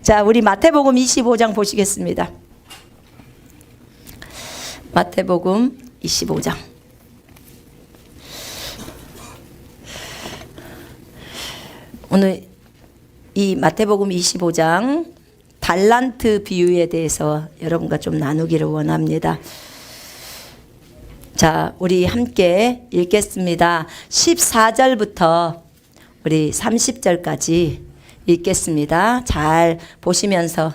자, 우리 마태복음 25장 보시겠습니다. 마태복음 25장. 오늘 이 마태복음 25장 달란트 비유에 대해서 여러분과 좀 나누기를 원합니다. 자, 우리 함께 읽겠습니다. 14절부터 우리 30절까지 읽겠습니다. 잘 보시면서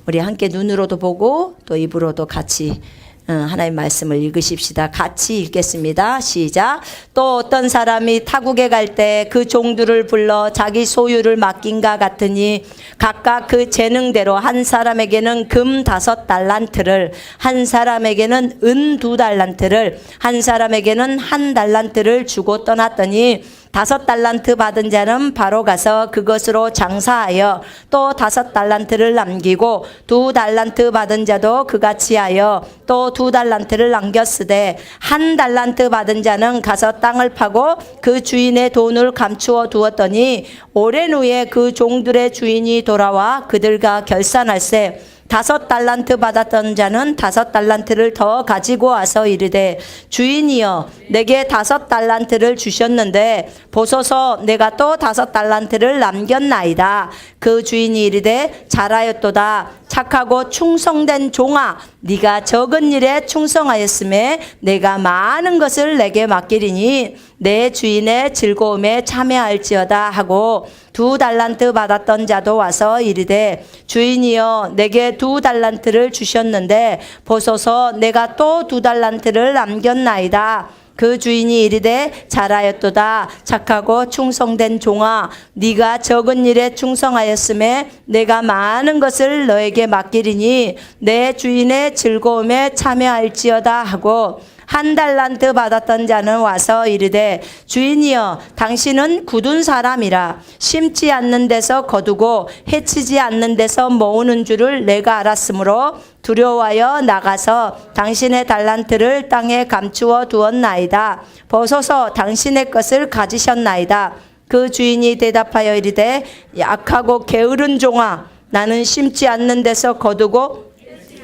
우리 함께 눈으로도 보고 또 입으로도 같이 하나님 말씀을 읽으십시다. 같이 읽겠습니다. 시작. 또 어떤 사람이 타국에 갈 때 그 종들을 불러 자기 소유를 맡긴가 같으니 각각 그 재능대로 한 사람에게는 금 5달란트를, 한 사람에게는 은 2달란트를, 한 사람에게는 1달란트를 주고 떠났더니 5달란트 받은 자는 바로 가서 그것으로 장사하여 또 5달란트를 남기고 2달란트 받은 자도 그같이 하여 또 2달란트를 남겼으되 1달란트 받은 자는 가서 땅을 파고 그 주인의 돈을 감추어 두었더니 오랜 후에 그 종들의 주인이 돌아와 그들과 결산할세 5달란트 받았던 자는 5달란트를 더 가지고 와서 이르되 주인이여 내게 5달란트를 주셨는데 보소서 내가 또 5달란트를 남겼나이다. 그 주인이 이르되 잘하였도다. 착하고 충성된 종아 네가 적은 일에 충성하였음에 내가 많은 것을 내게 맡기리니 내 주인의 즐거움에 참여할지어다 하고 2달란트 받았던 자도 와서 이르되 주인이여 내게 2달란트를 주셨는데 보소서 내가 또 2달란트를 남겼나이다. 그 주인이 이르되 잘하였도다. 착하고 충성된 종아 네가 적은 일에 충성하였음에 내가 많은 것을 너에게 맡기리니 내 주인의 즐거움에 참여할지어다 하고 1달란트 받았던 자는 와서 이르되 주인이여 당신은 굳은 사람이라 심지 않는 데서 거두고 해치지 않는 데서 모으는 줄을 내가 알았으므로 두려워하여 나가서 당신의 달란트를 땅에 감추어 두었나이다. 보소서 당신의 것을 가지셨나이다. 그 주인이 대답하여 이르되 약하고 게으른 종아 나는 심지 않는 데서 거두고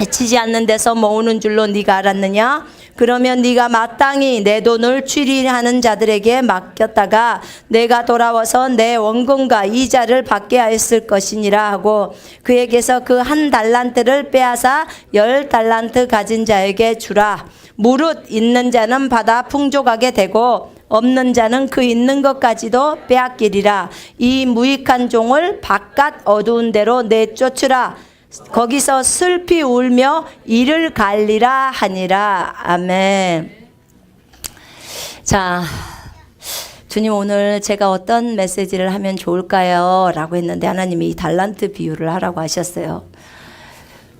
해치지 않는 데서 모으는 줄로 네가 알았느냐? 그러면 네가 마땅히 내 돈을 취리하는 자들에게 맡겼다가 내가 돌아와서 내 원금과 이자를 받게 하였을 것이니라 하고 그에게서 그 1달란트를 빼앗아 10달란트 가진 자에게 주라. 무릇 있는 자는 받아 풍족하게 되고 없는 자는 그 있는 것까지도 빼앗기리라. 이 무익한 종을 바깥 어두운 데로 내쫓으라. 거기서 슬피 울며 이를 갈리라 하니라. 아멘. 자, 주님 오늘 제가 어떤 메시지를 하면 좋을까요? 라고 했는데 하나님이 이 달란트 비유를 하라고 하셨어요.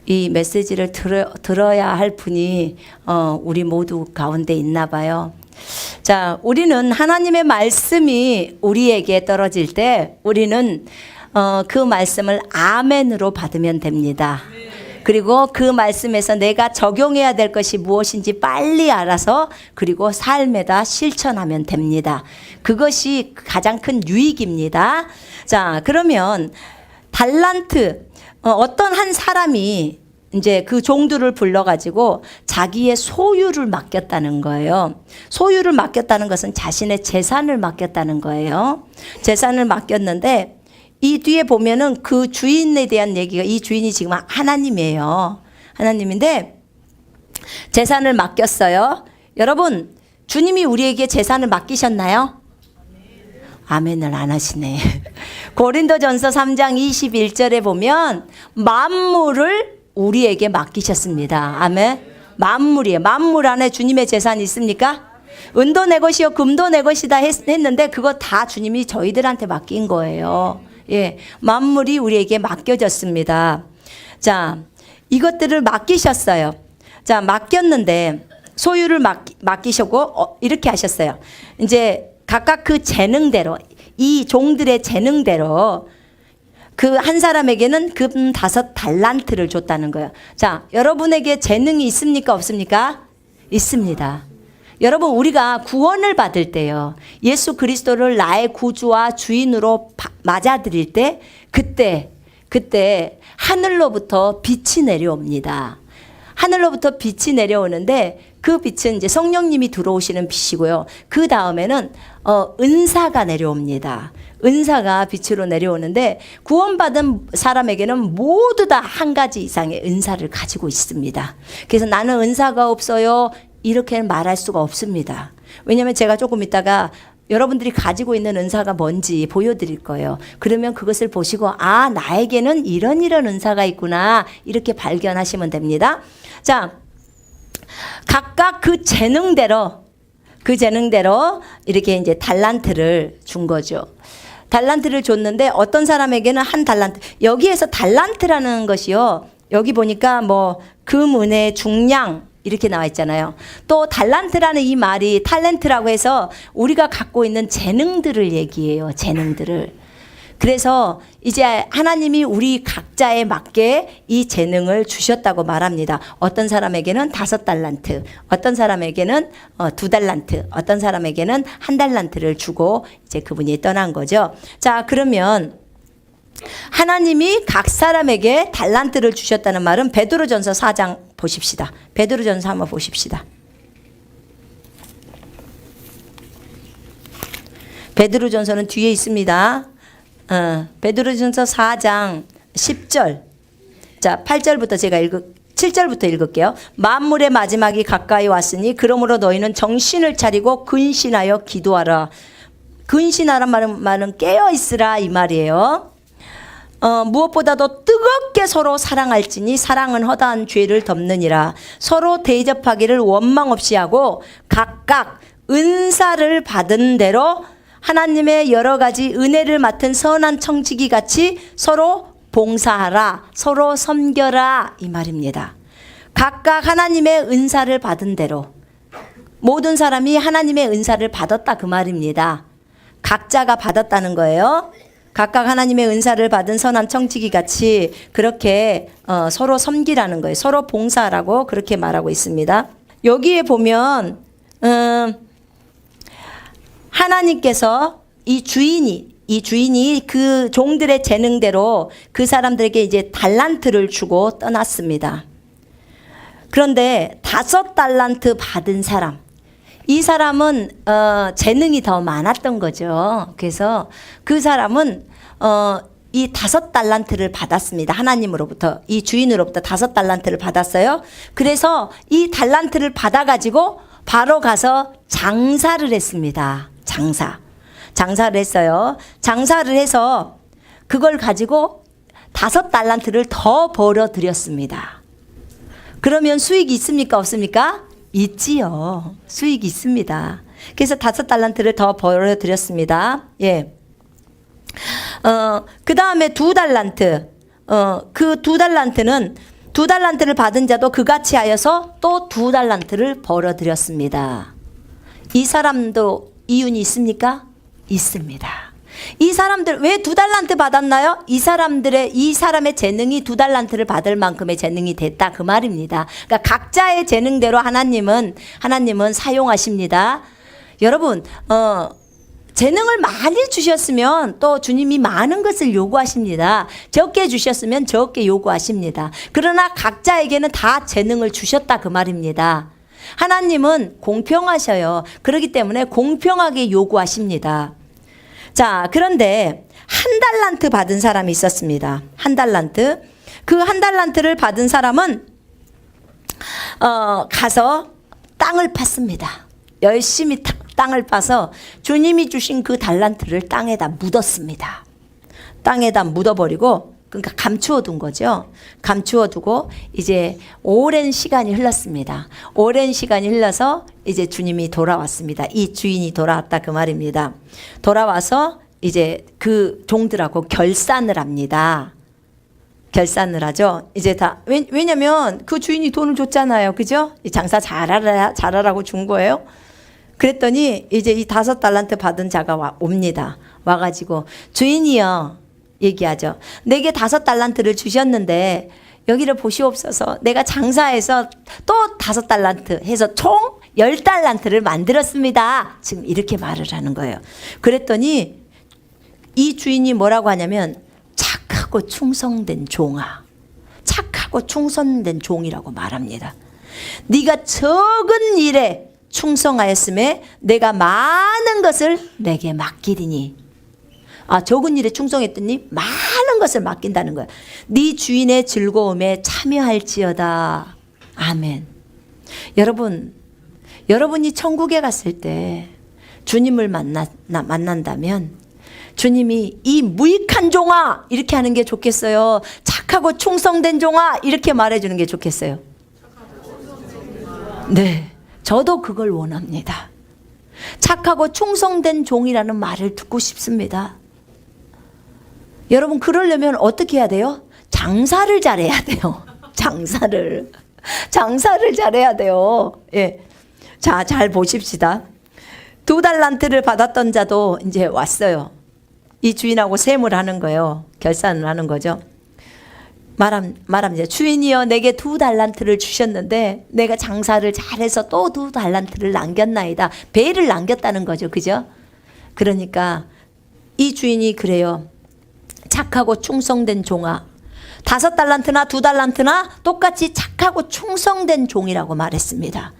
이 메시지를 들어야 할 분이 우리 모두 가운데 있나 봐요. 자, 우리는 하나님의 말씀이 우리에게 떨어질 때 우리는 그 말씀을 아멘으로 받으면 됩니다. 그리고 그 말씀에서 내가 적용해야 될 것이 무엇인지 빨리 알아서 그리고 삶에다 실천하면 됩니다. 그것이 가장 큰 유익입니다. 자, 그러면 달란트, 어떤 한 사람이 이제 그 종들을 불러가지고 자기의 소유를 맡겼다는 거예요. 소유를 맡겼다는 것은 자신의 재산을 맡겼다는 거예요. 재산을 맡겼는데 이 뒤에 보면은 그 주인에 대한 얘기가, 이 주인이 지금 하나님이에요. 하나님인데 재산을 맡겼어요. 여러분, 주님이 우리에게 재산을 맡기셨나요? 아멘을 안 하시네. 고린도전서 3장 21절에 보면 만물을 우리에게 맡기셨습니다. 아멘. 만물이에요. 만물 안에 주님의 재산이 있습니까? 은도 내 것이요 금도 내 것이다 했는데 그거 다 주님이 저희들한테 맡긴 거예요. 예, 만물이 우리에게 맡겨졌습니다. 자, 이것들을 맡기셨어요. 자, 맡겼는데 소유를 맡기셨고 이렇게 하셨어요. 이제 각각 그 재능대로, 이 종들의 재능대로 그 한 사람에게는 금 5달란트를 줬다는 거예요. 자, 여러분에게 재능이 있습니까? 없습니까? 있습니다. 여러분, 우리가 구원을 받을 때요, 예수 그리스도를 나의 구주와 주인으로 맞아들일 때, 그때 그때 하늘로부터 빛이 내려옵니다. 하늘로부터 빛이 내려오는데 그 빛은 이제 성령님이 들어오시는 빛이고요. 그 다음에는 은사가 내려옵니다. 은사가 빛으로 내려오는데 구원받은 사람에게는 모두 다 한 가지 이상의 은사를 가지고 있습니다. 그래서 나는 은사가 없어요, 이렇게 말할 수가 없습니다. 왜냐하면 제가 조금 있다가 여러분들이 가지고 있는 은사가 뭔지 보여드릴 거예요. 그러면 그것을 보시고 아, 나에게는 이런 은사가 있구나, 이렇게 발견하시면 됩니다. 자, 각각 그 재능대로 이렇게 이제 달란트를 준 거죠. 달란트를 줬는데 어떤 사람에게는 한 달란트. 여기에서 달란트라는 것이요, 여기 보니까 뭐 금, 은혜, 중량 이렇게 나와 있잖아요. 또 달란트라는 이 말이 탤런트라고 해서 우리가 갖고 있는 재능들을 얘기해요. 재능들을. 그래서 이제 하나님이 우리 각자에 맞게 이 재능을 주셨다고 말합니다. 어떤 사람에게는 5달란트, 어떤 사람에게는 2달란트, 어떤 사람에게는 1달란트를 주고 이제 그분이 떠난 거죠. 자, 그러면 하나님이 각 사람에게 달란트를 주셨다는 말은 베드로전서 4장 보십시다. 베드로전서 한번 보십시다. 베드로전서는 뒤에 있습니다. 베드로전서 4장 10절. 자, 8절부터 제가 7절부터 읽을게요. 만물의 마지막이 가까이 왔으니 그러므로 너희는 정신을 차리고 근신하여 기도하라. 근신하란 말은 깨어 있으라, 이 말이에요. 무엇보다도 뜨겁게 서로 사랑할지니 사랑은 허다한 죄를 덮느니라. 서로 대접하기를 원망 없이 하고 각각 은사를 받은 대로 하나님의 여러 가지 은혜를 맡은 선한 청지기 같이 서로 봉사하라, 서로 섬겨라, 이 말입니다. 각각 하나님의 은사를 받은 대로, 모든 사람이 하나님의 은사를 받았다, 그 말입니다. 각자가 받았다는 거예요. 각각 하나님의 은사를 받은 선한 청지기 같이 그렇게 서로 섬기라는 거예요. 서로 봉사하라고 그렇게 말하고 있습니다. 여기에 보면 하나님께서 이 주인이 그 종들의 재능대로 그 사람들에게 이제 달란트를 주고 떠났습니다. 그런데 5달란트 받은 사람, 이 사람은 재능이 더 많았던 거죠. 그래서 그 사람은 이 5달란트를 받았습니다. 하나님으로부터, 이 주인으로부터 5달란트를 받았어요. 그래서 이 달란트를 받아가지고 바로 가서 장사를 했습니다. 장사를 했어요. 장사를 해서 그걸 가지고 5달란트를 더 벌어들였습니다. 그러면 수익이 있습니까, 없습니까? 있지요. 수익이 있습니다. 그래서 5달란트를 더 벌어들였습니다. 예. 그 다음에 2달란트. 그 2달란트를 받은 자도 그같이 하여서 또 2달란트를 벌어들였습니다. 이 사람도 이윤이 있습니까? 있습니다. 이 사람들 왜 2달란트 받았나요? 이 사람의 재능이 2달란트를 받을 만큼의 재능이 됐다, 그 말입니다. 그러니까 각자의 재능대로 하나님은 사용하십니다. 여러분, 재능을 많이 주셨으면 또 주님이 많은 것을 요구하십니다. 적게 주셨으면 적게 요구하십니다. 그러나 각자에게는 다 재능을 주셨다, 그 말입니다. 하나님은 공평하셔요. 그렇기 때문에 공평하게 요구하십니다. 자, 그런데 1달란트 받은 사람이 있었습니다. 1달란트. 그 1달란트를 받은 사람은 가서 땅을 팠습니다. 열심히 땅을 파서 주님이 주신 그 달란트를 땅에다 묻었습니다. 땅에다 묻어버리고, 그러니까 감추어 둔 거죠. 감추어 두고 이제 오랜 시간이 흘렀습니다. 오랜 시간이 흘러서 이제 주님이 돌아왔습니다. 이 주인이 돌아왔다, 그 말입니다. 돌아와서 이제 그 종들하고 결산을 합니다. 결산을 하죠. 이제 다 왜냐면 그 주인이 돈을 줬잖아요. 그죠? 이 장사 잘하라고 준 거예요. 그랬더니 이제 이 5달란트 받은 자가 옵니다. 와가지고 주인이요, 얘기하죠. 내게 5달란트를 주셨는데 여기를 보시옵소서. 내가 장사해서 또 5달란트 해서 총 10달란트를 만들었습니다. 지금 이렇게 말을 하는 거예요. 그랬더니 이 주인이 뭐라고 하냐면 착하고 착하고 충성된 종아. 착하고 충성된 종이라고 말합니다. 네가 적은 일에 충성하였음에 내가 많은 것을 내게 맡기리니. 적은 일에 충성했더니 많은 것을 맡긴다는 거야. 네 주인의 즐거움에 참여할지어다. 아멘. 여러분이 천국에 갔을 때 주님을 만난다면 주님이 이 무익한 종아 이렇게 하는 게 좋겠어요? 착하고 충성된 종아 이렇게 말해주는 게 좋겠어요? 네, 저도 그걸 원합니다. 착하고 충성된 종이라는 말을 듣고 싶습니다. 여러분, 그러려면 어떻게 해야 돼요? 장사를 잘해야 돼요. 장사를 잘해야 돼요. 예. 자, 잘 보십시다. 2달란트를 받았던 자도 이제 왔어요. 이 주인하고 세무를 하는 거예요. 결산을 하는 거죠. 말합니다. 주인이여, 내게 2달란트를 주셨는데 내가 장사를 잘해서 또 2달란트를 남겼나이다. 배를 남겼다는 거죠. 그죠? 그러니까 이 주인이 그래요. 착하고 충성된 종아. 5달란트나 2달란트나 똑같이 착하고 충성된 종이라고 말했습니다.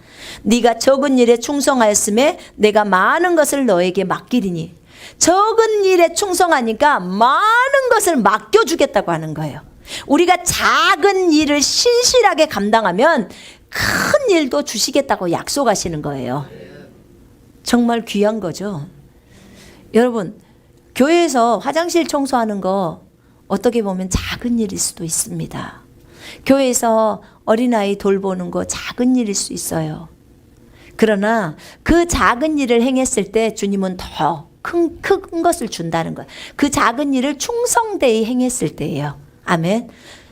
네가 적은 일에 충성하였음에 내가 많은 것을 너에게 맡기리니. 적은 일에 충성하니까 많은 것을 맡겨주겠다고 하는 거예요. 우리가 작은 일을 신실하게 감당하면 큰 일도 주시겠다고 약속하시는 거예요. 정말 귀한 거죠. 여러분, 교회에서 화장실 청소하는 거 어떻게 보면 작은 일일 수도 있습니다. 교회에서 어린아이 돌보는 거 작은 일일 수 있어요. 그러나 그 작은 일을 행했을 때 주님은 더 큰 것을 준다는 거예요. 그 작은 일을 충성되이 행했을 때예요. 아멘.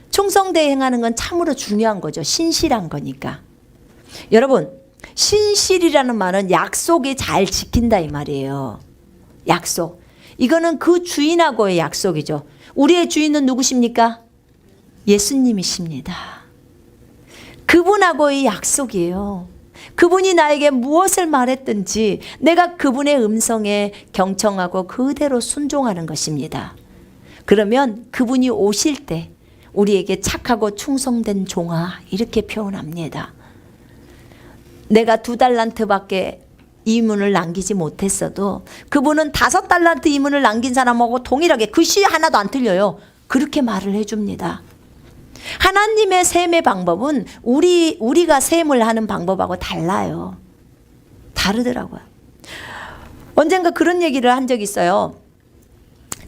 충성되이 행하는 건 참으로 중요한 거죠. 신실한 거니까. 여러분, 신실이라는 말은 약속이 잘 지킨다 이 말이에요. 약속. 이거는 그 주인하고의 약속이죠. 우리의 주인은 누구십니까? 예수님이십니다. 그분하고의 약속이에요. 그분이 나에게 무엇을 말했든지 내가 그분의 음성에 경청하고 그대로 순종하는 것입니다. 그러면 그분이 오실 때 우리에게 착하고 충성된 종아 이렇게 표현합니다. 내가 2달란트밖에 이문을 남기지 못했어도 그분은 5달란트 이문을 남긴 사람하고 동일하게 글씨 하나도 안 틀려요. 그렇게 말을 해줍니다. 하나님의 셈의 방법은 우리가 셈을 하는 방법하고 달라요. 다르더라고요. 언젠가 그런 얘기를 한 적이 있어요.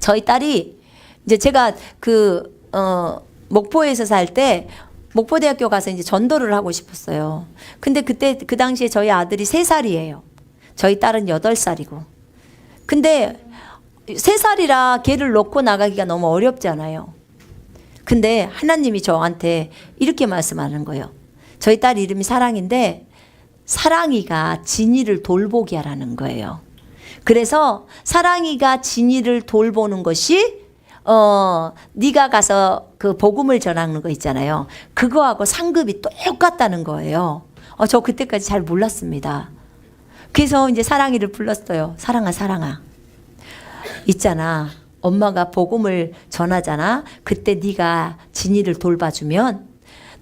저희 딸이 이제 제가 목포에서 살 때 목포대학교 가서 이제 전도를 하고 싶었어요. 근데 그 당시에 저희 아들이 3살이에요. 저희 딸은 8살이고. 근데 3살이라 걔를 놓고 나가기가 너무 어렵잖아요. 근데 하나님이 저한테 이렇게 말씀하는 거예요. 저희 딸 이름이 사랑인데 사랑이가 진이를 돌보게 하라는 거예요. 그래서 사랑이가 진이를 돌보는 것이 네가 가서 그 복음을 전하는 거 있잖아요. 그거하고 상급이 똑같다는 거예요. 저 그때까지 잘 몰랐습니다. 그래서 이제 사랑이를 불렀어요. 사랑아, 사랑아. 있잖아. 엄마가 복음을 전하잖아. 그때 네가 진이를 돌봐주면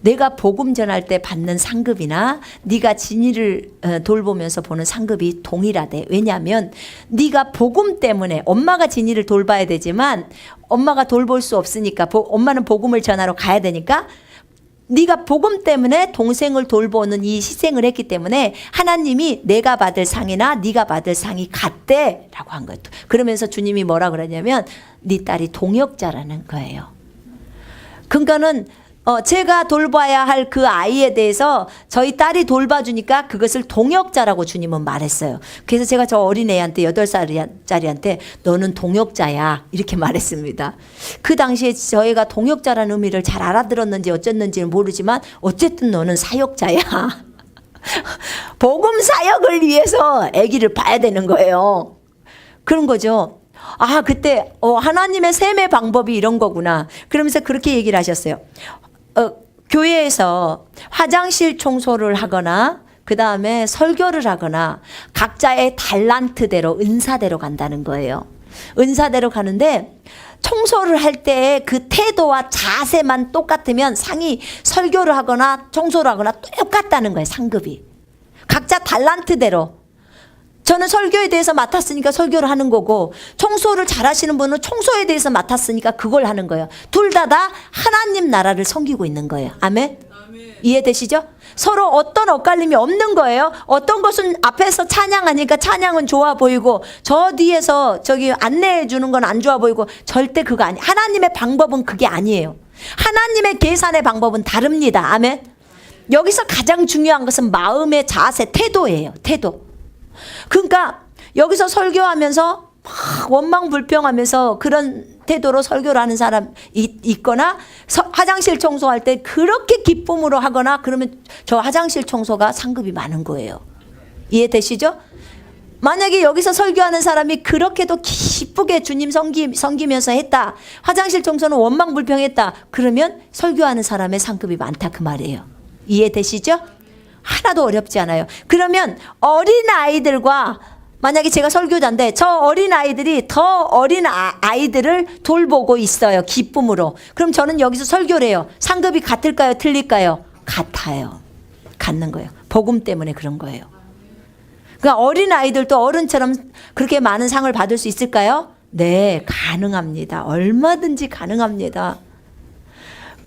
내가 복음 전할 때 받는 상급이나 네가 진이를 돌보면서 보는 상급이 동일하대. 왜냐하면 네가 복음 때문에 엄마가 진이를 돌봐야 되지만 엄마가 돌볼 수 없으니까 엄마는 복음을 전하러 가야 되니까 네가 복음 때문에 동생을 돌보는 이 희생을 했기 때문에 하나님이 내가 받을 상이나 네가 받을 상이 같대라고 한 거예요. 그러면서 주님이 뭐라 그러냐면 네 딸이 동역자라는 거예요. 그러니까는 제가 돌봐야 할 그 아이에 대해서 저희 딸이 돌봐주니까 그것을 동역자라고 주님은 말했어요. 그래서 제가 저 어린애한테 8살짜리한테 너는 동역자야 이렇게 말했습니다. 그 당시에 저희가 동역자라는 의미를 잘 알아들었는지 어쨌는지는 모르지만 어쨌든 너는 사역자야. 복음 사역을 위해서 아기를 봐야 되는 거예요. 그런 거죠. 그때 하나님의 셈의 방법이 이런 거구나. 그러면서 그렇게 얘기를 하셨어요. 교회에서 화장실 청소를 하거나 그 다음에 설교를 하거나 각자의 달란트대로 은사대로 간다는 거예요. 은사대로 가는데 청소를 할 때 그 태도와 자세만 똑같으면 상이 설교를 하거나 청소를 하거나 똑같다는 거예요. 상급이. 각자 달란트대로. 저는 설교에 대해서 맡았으니까 설교를 하는 거고 청소를 잘하시는 분은 청소에 대해서 맡았으니까 그걸 하는 거예요. 둘 다 하나님 나라를 섬기고 있는 거예요. 아멘? 이해되시죠? 서로 어떤 엇갈림이 없는 거예요. 어떤 것은 앞에서 찬양하니까 찬양은 좋아 보이고 저 뒤에서 저기 안내해 주는 건 안 좋아 보이고 절대 그거 아니에요. 하나님의 방법은 그게 아니에요. 하나님의 계산의 방법은 다릅니다. 아멘? 여기서 가장 중요한 것은 마음의 자세, 태도예요. 태도. 그러니까 여기서 설교하면서 막 원망불평하면서 그런 태도로 설교를 하는 사람 있거나 화장실 청소할 때 그렇게 기쁨으로 하거나 그러면 저 화장실 청소가 상급이 많은 거예요. 이해되시죠? 만약에 여기서 설교하는 사람이 그렇게도 기쁘게 주님 섬기면서 했다. 화장실 청소는 원망불평했다. 그러면 설교하는 사람의 상급이 많다 그 말이에요. 이해되시죠? 하나도 어렵지 않아요. 그러면 어린아이들과 만약에 제가 설교자인데 저 어린아이들이 더 어린 아이들을 돌보고 있어요. 기쁨으로. 그럼 저는 여기서 설교를 해요. 상급이 같을까요? 틀릴까요? 같아요. 같는 거예요. 복음 때문에 그런 거예요. 그러니까 어린아이들도 어른처럼 그렇게 많은 상을 받을 수 있을까요? 네, 가능합니다. 얼마든지 가능합니다.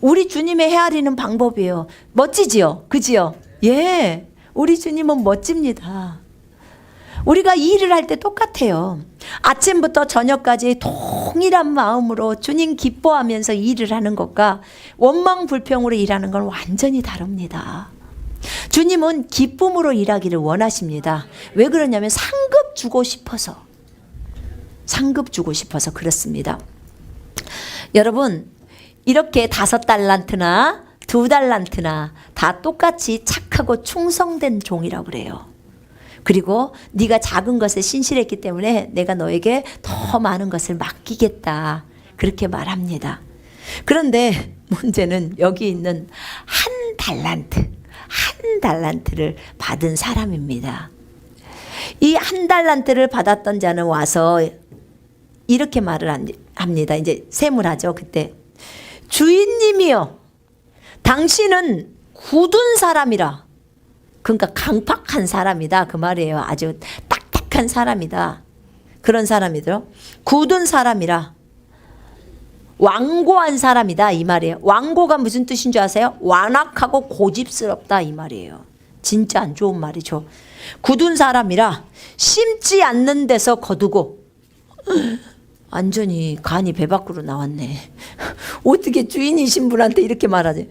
우리 주님의 헤아리는 방법이에요. 멋지지요? 그지요? 예, 우리 주님은 멋집니다. 우리가 일을 할 때 똑같아요. 아침부터 저녁까지 동일한 마음으로 주님 기뻐하면서 일을 하는 것과 원망불평으로 일하는 건 완전히 다릅니다. 주님은 기쁨으로 일하기를 원하십니다. 왜 그러냐면 상급 주고 싶어서. 상급 주고 싶어서 그렇습니다. 여러분, 이렇게 5달란트나 2달란트나 다 똑같이 착하고 충성된 종이라고 그래요. 그리고 네가 작은 것에 신실했기 때문에 내가 너에게 더 많은 것을 맡기겠다. 그렇게 말합니다. 그런데 문제는 여기 있는 한 달란트를 받은 사람입니다. 이 1달란트를 받았던 자는 와서 이렇게 말을 합니다. 이제 세무하죠. 그때 주인님이여, 당신은 굳은 사람이라. 그러니까 강팍한 사람이다 그 말이에요. 아주 딱딱한 사람이다. 그런 사람이죠. 굳은 사람이라. 완고한 사람이다 이 말이에요. 완고가 무슨 뜻인 줄 아세요? 완악하고 고집스럽다 이 말이에요. 진짜 안 좋은 말이죠. 굳은 사람이라 심지 않는 데서 거두고. 완전히 간이 배 밖으로 나왔네. 어떻게 주인이신 분한테 이렇게 말하지?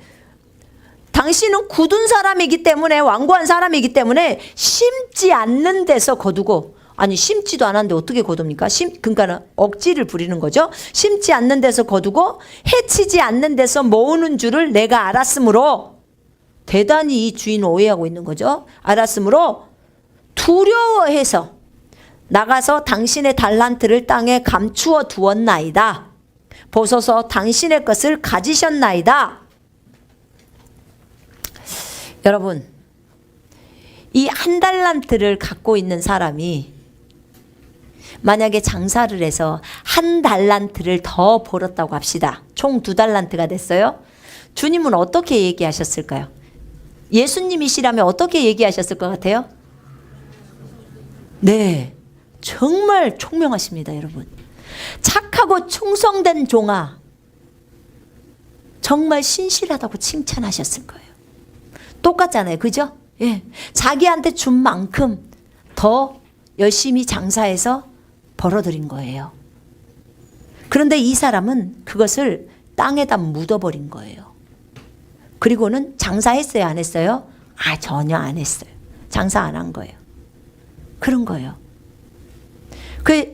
당신은 굳은 사람이기 때문에, 완고한 사람이기 때문에 심지 않는 데서 거두고. 아니 심지도 않았는데 어떻게 거둡니까? 그러니까 억지를 부리는 거죠. 심지 않는 데서 거두고 해치지 않는 데서 모으는 줄을 내가 알았으므로. 대단히 이 주인 오해하고 있는 거죠. 알았으므로 두려워해서 나가서 당신의 달란트를 땅에 감추어 두었나이다. 보소서 당신의 것을 가지셨나이다. 여러분, 이 1달란트를 갖고 있는 사람이 만약에 장사를 해서 1달란트를 더 벌었다고 합시다. 총 2달란트가 됐어요. 주님은 어떻게 얘기하셨을까요? 예수님이시라면 어떻게 얘기하셨을 것 같아요? 네, 정말 총명하십니다, 여러분. 착하고 충성된 종아, 정말 신실하다고 칭찬하셨을 거예요. 똑같잖아요. 그죠? 예. 자기한테 준 만큼 더 열심히 장사해서 벌어들인 거예요. 그런데 이 사람은 그것을 땅에다 묻어버린 거예요. 그리고는 장사했어요? 안 했어요? 아, 전혀 안 했어요. 장사 안 한 거예요. 그런 거예요.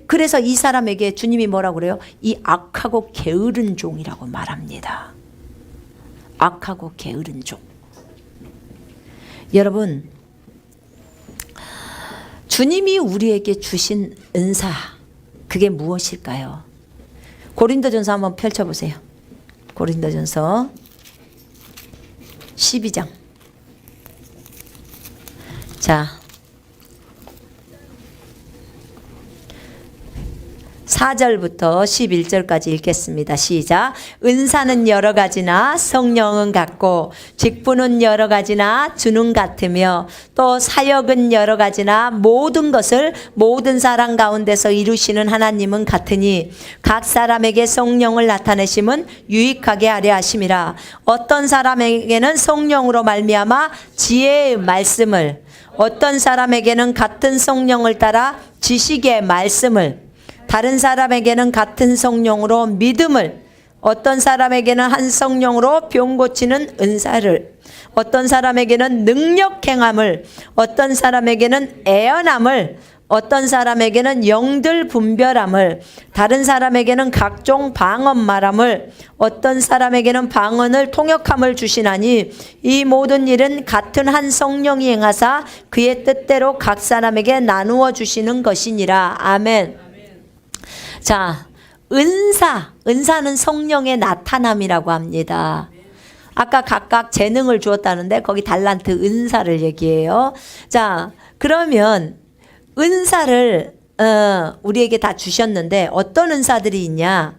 그래서 이 사람에게 주님이 뭐라고 그래요? 이 악하고 게으른 종이라고 말합니다. 악하고 게으른 종. 여러분, 주님이 우리에게 주신 은사, 그게 무엇일까요? 고린도전서 한번 펼쳐보세요. 고린도전서 12장. 자, 4절부터 11절까지 읽겠습니다. 시작. 은사는 여러 가지나 성령은 같고 직분은 여러 가지나 주는 같으며 또 사역은 여러 가지나 모든 것을 모든 사람 가운데서 이루시는 하나님은 같으니 각 사람에게 성령을 나타내심은 유익하게 하려 하심이라. 어떤 사람에게는 성령으로 말미암아 지혜의 말씀을, 어떤 사람에게는 같은 성령을 따라 지식의 말씀을, 다른 사람에게는 같은 성령으로 믿음을, 어떤 사람에게는 한 성령으로 병 고치는 은사를, 어떤 사람에게는 능력 행함을, 어떤 사람에게는 애언함을, 어떤 사람에게는 영들 분별함을, 다른 사람에게는 각종 방언 말함을, 어떤 사람에게는 방언을 통역함을 주시나니 이 모든 일은 같은 한 성령이 행하사 그의 뜻대로 각 사람에게 나누어 주시는 것이니라. 아멘. 자, 은사는 성령의 나타남이라고 합니다. 아까 각각 재능을 주었다는데 거기 달란트 은사를 얘기해요. 자, 그러면 은사를 우리에게 다 주셨는데 어떤 은사들이 있냐?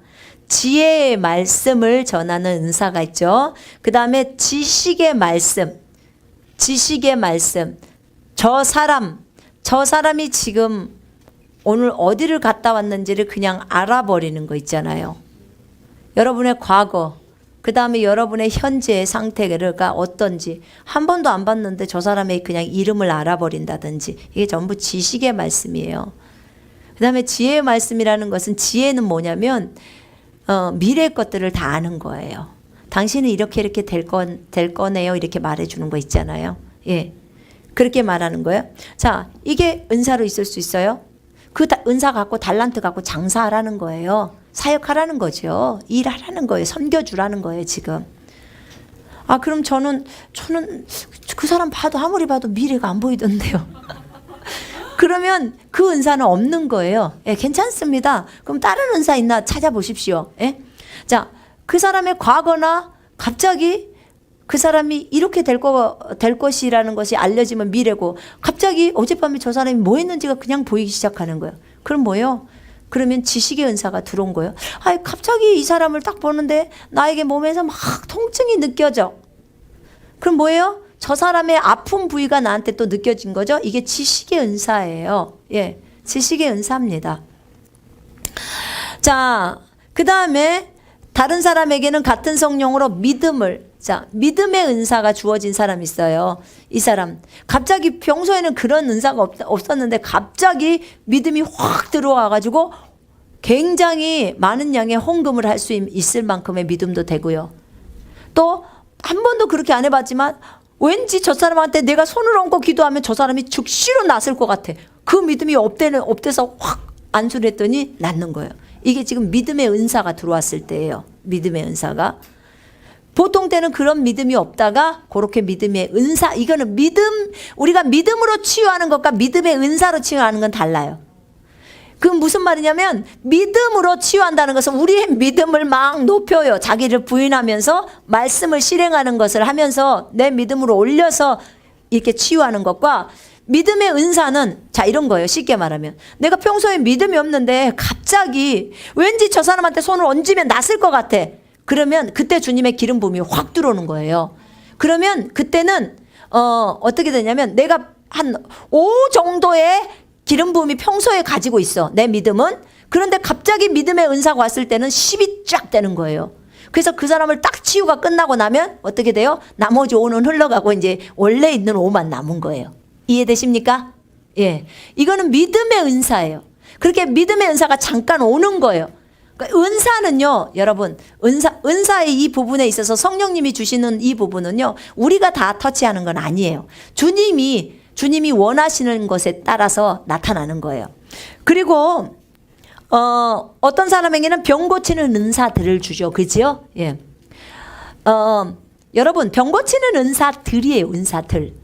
지혜의 말씀을 전하는 은사가 있죠. 그 다음에 지식의 말씀. 저 사람이 지금 오늘 어디를 갔다 왔는지를 그냥 알아버리는 거 있잖아요. 여러분의 과거, 그 다음에 여러분의 현재의 상태가 어떤지 한 번도 안 봤는데 저 사람의 그냥 이름을 알아버린다든지, 이게 전부 지식의 말씀이에요. 그 다음에 지혜의 말씀이라는 것은, 지혜는 뭐냐면 미래의 것들을 다 아는 거예요. 당신은 이렇게 될 거네요, 이렇게 말해주는 거 있잖아요. 예, 그렇게 말하는 거예요. 자, 이게 은사로 있을 수 있어요. 그 은사 갖고 달란트 갖고 장사하라는 거예요. 사역하라는 거죠. 일하라는 거예요. 섬겨주라는 거예요, 지금. 아, 그럼 저는 그 사람 봐도 아무리 봐도 미래가 안 보이던데요. 그러면 그 은사는 없는 거예요. 예, 괜찮습니다. 그럼 다른 은사 있나 찾아보십시오. 예? 자, 그 사람의 과거나 갑자기 그 사람이 이렇게 될 것이라는 것이 알려지면 미래고, 갑자기 어젯밤에 저 사람이 뭐 했는지가 그냥 보이기 시작하는 거예요. 그럼 뭐예요? 그러면 지식의 은사가 들어온 거예요. 아, 갑자기 이 사람을 딱 보는데 나에게 몸에서 막 통증이 느껴져. 그럼 뭐예요? 저 사람의 아픈 부위가 나한테 또 느껴진 거죠. 이게 지식의 은사예요. 예, 지식의 은사입니다. 자, 그 다음에 다른 사람에게는 같은 성령으로 믿음을. 자, 믿음의 은사가 주어진 사람이 있어요. 이 사람 갑자기 평소에는 그런 은사가 없었는데 갑자기 믿음이 확 들어와가지고 굉장히 많은 양의 헌금을 할 수 있을 만큼의 믿음도 되고요. 또 한 번도 그렇게 안 해봤지만 왠지 저 사람한테 내가 손을 얹고 기도하면 저 사람이 즉시로 낫을 것 같아. 그 믿음이 업돼서 확 안수를 했더니 낫는 거예요. 이게 지금 믿음의 은사가 들어왔을 때예요. 믿음의 은사가. 보통 때는 그런 믿음이 없다가 그렇게 믿음의 은사, 이거는 우리가 믿음으로 치유하는 것과 믿음의 은사로 치유하는 건 달라요. 그건 무슨 말이냐면, 믿음으로 치유한다는 것은 우리의 믿음을 막 높여요. 자기를 부인하면서 말씀을 실행하는 것을 하면서 내 믿음으로 올려서 이렇게 치유하는 것과, 믿음의 은사는 자, 이런 거예요. 쉽게 말하면 내가 평소에 믿음이 없는데 갑자기 왠지 저 사람한테 손을 얹으면 낫을 것 같아. 그러면 그때 주님의 기름 부음이 확 들어오는 거예요. 그러면 그때는 어떻게 되냐면, 내가 한 5 정도의 기름 부음이 평소에 가지고 있어, 내 믿음은. 그런데 갑자기 믿음의 은사가 왔을 때는 10이 쫙 되는 거예요. 그래서 그 사람을 딱 치유가 끝나고 나면 어떻게 돼요? 나머지 5는 흘러가고 이제 원래 있는 5만 남은 거예요. 이해되십니까? 예, 이거는 믿음의 은사예요. 그렇게 믿음의 은사가 잠깐 오는 거예요. 그러니까 은사는요, 여러분, 은사의 이 부분에 있어서 성령님이 주시는 이 부분은요, 우리가 다 터치하는 건 아니에요. 주님이 원하시는 것에 따라서 나타나는 거예요. 그리고 어떤 사람에게는 병 고치는 은사들을 주죠. 그죠? 예. 여러분, 병 고치는 은사들이에요. 은사들.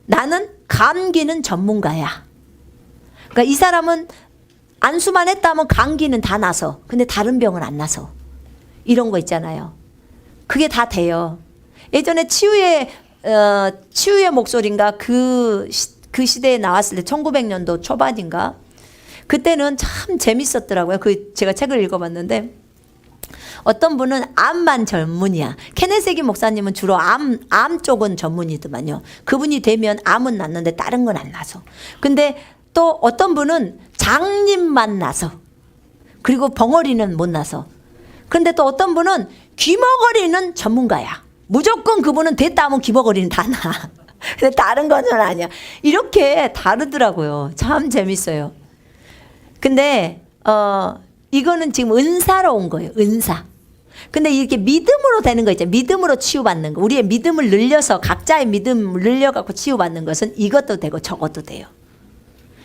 나는 감기는 전문가야. 그러니까 이 사람은 안수만 했다면 감기는 다 나서, 근데 다른 병은 안 나서, 이런 거 있잖아요. 그게 다 돼요. 예전에 치유의 목소리인가 그 시대에 나왔을 때 1900년도 초반인가, 그때는 참 재밌었더라고요. 제가 책을 읽어봤는데 어떤 분은 암만 전문이야. 케네세기 목사님은 주로 암 쪽은 전문이더만요. 그분이 되면 암은 낫는데 다른 건 안 나서. 근데 또 어떤 분은 장님만 나서, 그리고 벙어리는 못 나서. 근데 또 어떤 분은 귀머거리는 전문가야. 무조건 그분은 됐다 하면 귀머거리는 다 나. 근데 다른 건 아니야. 이렇게 다르더라고요. 참 재밌어요. 근데 이거는 지금 은사로 온 거예요. 은사. 근데 이렇게 믿음으로 되는 거 있죠. 믿음으로 치유받는 거. 우리의 믿음을 늘려서 각자의 믿음을 늘려갖고 치유받는 것은 이것도 되고 저것도 돼요.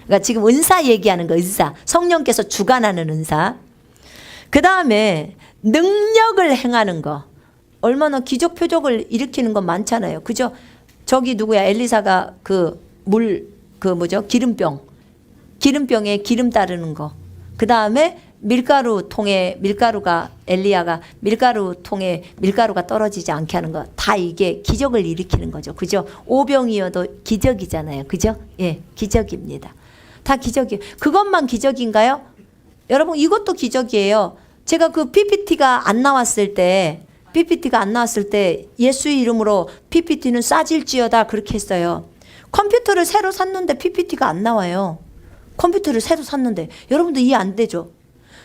그러니까 지금 은사 얘기하는 거, 은사. 성령께서 주관하는 은사. 그 다음에 능력을 행하는 거. 얼마나 기적 표적을 일으키는 건 많잖아요. 그죠? 저기 누구야? 엘리사가 기름병에 기름 따르는 거. 그 다음에 엘리야가 밀가루 통에 밀가루가 떨어지지 않게 하는 거. 다 이게 기적을 일으키는 거죠. 그죠? 오병이어도 기적이잖아요. 그죠? 예, 기적입니다. 다 기적이에요. 그것만 기적인가요? 여러분, 이것도 기적이에요. 제가 그 PPT가 안 나왔을 때 예수의 이름으로 PPT는 싸질지어다 그렇게 했어요. 컴퓨터를 새로 샀는데 PPT가 안 나와요. 컴퓨터를 새로 샀는데. 여러분도 이해 안 되죠?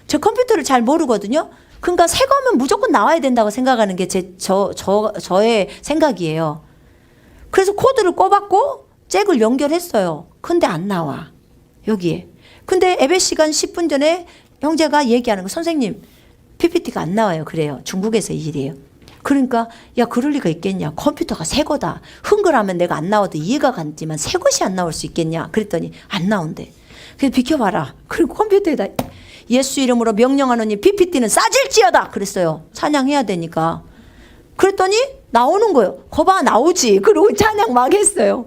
저 컴퓨터를 잘 모르거든요. 그러니까 새 거면 무조건 나와야 된다고 생각하는 게 저의 생각이에요. 그래서 코드를 꼽았고 잭을 연결했어요. 근데 안 나와. 여기에. 근데 예배 시간 10분 전에 형제가 얘기하는 거, 선생님 PPT가 안 나와요. 그래요. 중국에서 이 일이에요. 그러니까 야, 그럴 리가 있겠냐. 컴퓨터가 새 거다. 흥글하면 내가 안 나와도 이해가 가지만 새 것이 안 나올 수 있겠냐. 그랬더니 안 나온대. 그래서 비켜봐라. 그리고 컴퓨터에다 예수 이름으로 명령하노니 PPT는 싸질지어다 그랬어요. 찬양해야 되니까. 그랬더니 나오는 거예요. 거봐, 나오지. 그리고 찬양 막 했어요.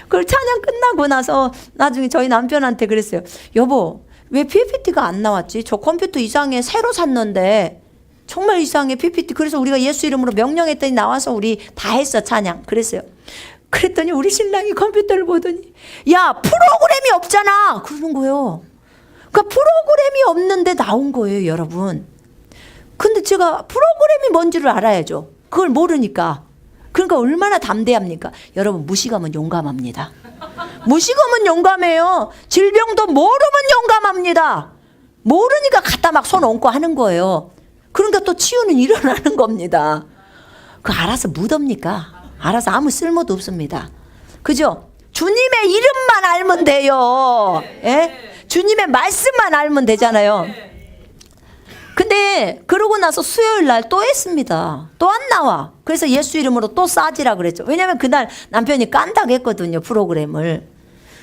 그리고 찬양 끝나고 나서 나중에 저희 남편한테 그랬어요. 여보, 왜 PPT가 안 나왔지? 저 컴퓨터 이상해. 새로 샀는데 정말 이상해 PPT. 그래서 우리가 예수 이름으로 명령했더니 나와서 우리 다 했어, 찬양. 그랬어요. 그랬더니 우리 신랑이 컴퓨터를 보더니 야, 프로그램이 없잖아 그러는 거예요. 그러니까 프로그램이 없는데 나온 거예요, 여러분. 근데 제가 프로그램이 뭔지를 알아야죠. 그걸 모르니까. 그러니까 얼마나 담대합니까? 여러분, 무식하면 용감합니다. 무식하면 용감해요. 질병도 모르면 용감합니다. 모르니까 갖다 막 손 얹고 하는 거예요. 그러니까 또 치유는 일어나는 겁니다. 그 알아서 묻습니까? 알아서 아무 쓸모도 없습니다. 그죠? 주님의 이름만 알면 돼요. 예? 주님의 말씀만 알면 되잖아요. 근데 그러고 나서 수요일 날 또 했습니다. 또 안 나와. 그래서 예수 이름으로 또 싸지라 그랬죠. 왜냐면 그날 남편이 깐다고 했거든요, 프로그램을.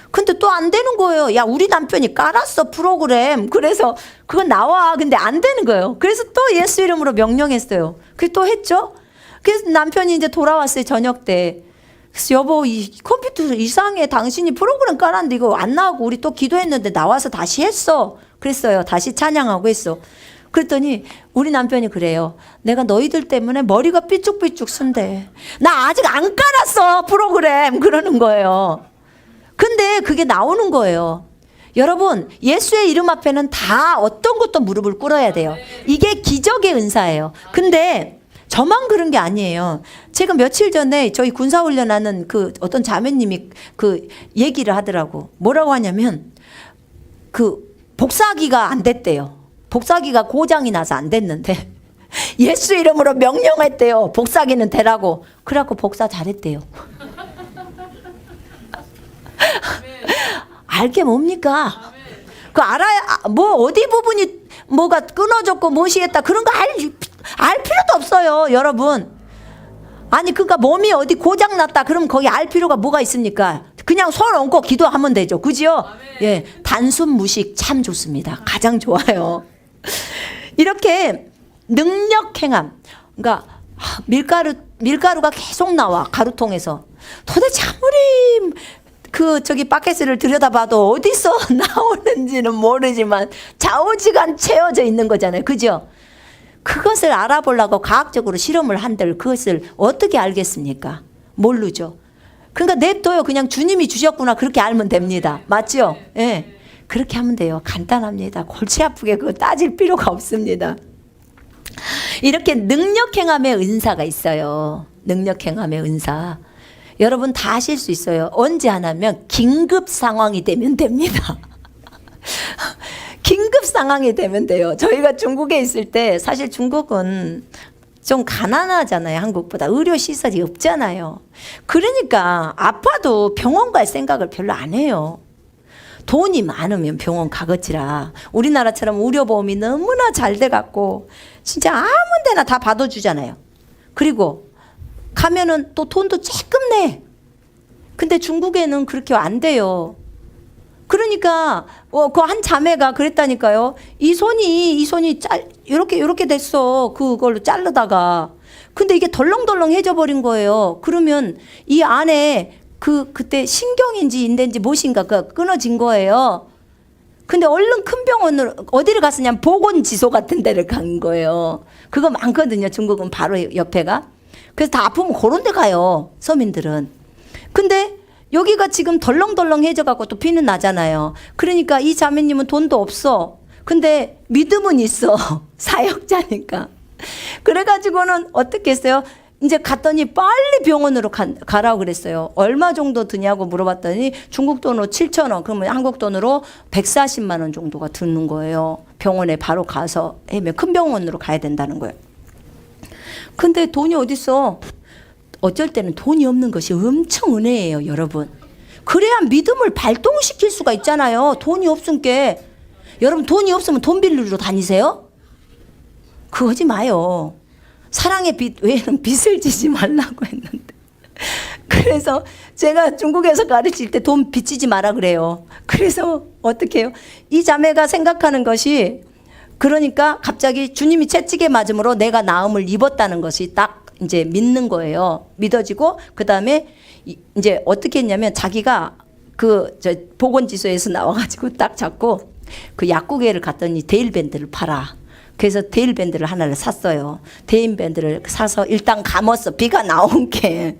근데 또 안 되는 거예요. 야, 우리 남편이 깔았어, 프로그램. 그래서 그건 나와. 근데 안 되는 거예요. 그래서 또 예수 이름으로 명령했어요. 그래서 또 했죠. 그래서 남편이 이제 돌아왔어요, 저녁 때. 그래서 여보, 이 컴퓨터 이상해. 당신이 프로그램 깔았는데 이거 안 나오고 우리 또 기도했는데 나와서 다시 했어. 그랬어요. 다시 찬양하고 했어. 그랬더니 우리 남편이 그래요. 내가 너희들 때문에 머리가 삐쭉삐쭉 쓴대. 나 아직 안 깔았어, 프로그램. 그러는 거예요. 근데 그게 나오는 거예요. 여러분, 예수의 이름 앞에는 다 어떤 것도 무릎을 꿇어야 돼요. 이게 기적의 은사예요. 근데 저만 그런 게 아니에요. 제가 며칠 전에 저희 군사훈련하는 그 어떤 자매님이 그 얘기를 하더라고. 뭐라고 하냐면 그 복사기가 안 됐대요. 복사기가 고장이 나서 안 됐는데 예수 이름으로 명령했대요. 복사기는 되라고. 그래갖고 복사 잘했대요. 알게 뭡니까? 그 알아야, 뭐 어디 부분이 뭐가 끊어졌고 무엇이 했다 그런 거 알 필요도 없어요, 여러분. 아니, 그러니까 몸이 어디 고장 났다 그러면 거기 알 필요가 뭐가 있습니까? 그냥 손 얹고 기도하면 되죠. 그죠? 예, 단순 무식 참 좋습니다. 가장 좋아요. 이렇게 능력 행함. 그러니까 밀가루가 계속 나와, 가루통에서. 도대체 아무리 저기 바켓을 들여다봐도 어디서 나오는지는 모르지만 좌우지간 채워져 있는 거잖아요. 그죠? 그것을 알아보려고 과학적으로 실험을 한들 그것을 어떻게 알겠습니까? 모르죠. 그러니까 냅둬요. 그냥 주님이 주셨구나 그렇게 알면 됩니다. 맞죠? 예. 그렇게 하면 돼요. 간단합니다. 골치 아프게 그거 따질 필요가 없습니다. 이렇게 능력행함의 은사가 있어요. 능력행함의 은사. 여러분 다 하실 수 있어요. 언제 하냐면 긴급 상황이 되면 됩니다. 긴급 상황이 되면 돼요. 저희가 중국에 있을 때 사실 중국은 좀 가난하잖아요. 한국보다 의료시설이 없잖아요. 그러니까 아파도 병원 갈 생각을 별로 안 해요. 돈이 많으면 병원 가겠지라. 우리나라처럼 의료보험이 너무나 잘 돼갖고 진짜 아무 데나 다 받아주잖아요. 그리고 가면은 또 돈도 조금 내. 근데 중국에는 그렇게 안 돼요. 그러니까 그 한 자매가 그랬다니까요. 이 손이 이렇게 됐어. 그걸로 자르다가. 근데 이게 덜렁덜렁해져 버린 거예요. 그러면 이 안에 그때 신경인지 인대인지 무엇인가 끊어진 거예요. 근데 얼른 큰 병원으로 어디를 갔으냐면 보건지소 같은 데를 간 거예요. 그거 많거든요. 중국은 바로 옆에가. 그래서 다 아프면 그런 데 가요. 서민들은. 근데 여기가 지금 덜렁덜렁해져 갖고 또 피는 나잖아요. 그러니까 이 자매님은 돈도 없어. 근데 믿음은 있어. 사역자니까. 그래가지고는 어떻게 했어요? 이제 갔더니 빨리 병원으로 가라고 그랬어요. 얼마 정도 드냐고 물어봤더니 중국 돈으로 7,000원, 그러면 한국 돈으로 140만 원 정도가 드는 거예요. 병원에 바로 가서 하면 큰 병원으로 가야 된다는 거예요. 근데 돈이 어딨어? 어쩔 때는 돈이 없는 것이 엄청 은혜예요, 여러분. 그래야 믿음을 발동시킬 수가 있잖아요. 돈이 없으니까. 여러분 돈이 없으면 돈 빌리러 다니세요? 그러지 마요. 사랑의 빚 외에는 빚을 지지 말라고 했는데. 그래서 제가 중국에서 가르칠 때 돈 빚지지 마라 그래요. 그래서 어떻게 해요? 이 자매가 생각하는 것이 그러니까 갑자기 주님이 채찍에 맞음으로 내가 나음을 입었다는 것이 딱 이제 믿는 거예요. 믿어지고 그다음에 이제 어떻게 했냐면 자기가 보건지소에서 나와가지고 딱 잡고 그 약국에를 갔더니 데일밴드를 팔아. 그래서 데일밴드를 하나를 샀어요. 데일밴드를 사서 일단 감았어. 비가 나온 게.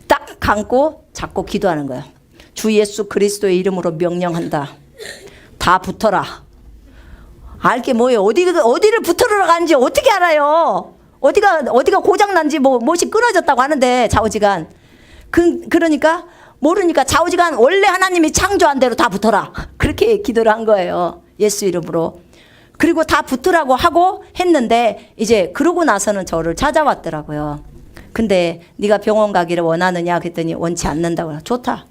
딱 감고 잡고 기도하는 거예요. 주 예수 그리스도의 이름으로 명령한다. 다 붙어라. 알게 뭐예요? 어디를 붙으러 가는지 어떻게 알아요? 어디가 고장난지 무엇이 끊어졌다고 하는데 좌우지간. 그러니까 모르니까 좌우지간 원래 하나님이 창조한 대로 다 붙어라. 그렇게 기도를 한 거예요. 예수 이름으로. 그리고 다 붙으라고 하고 했는데 이제 그러고 나서는 저를 찾아왔더라고요. 근데 네가 병원 가기를 원하느냐 그랬더니 원치 않는다고. 좋다.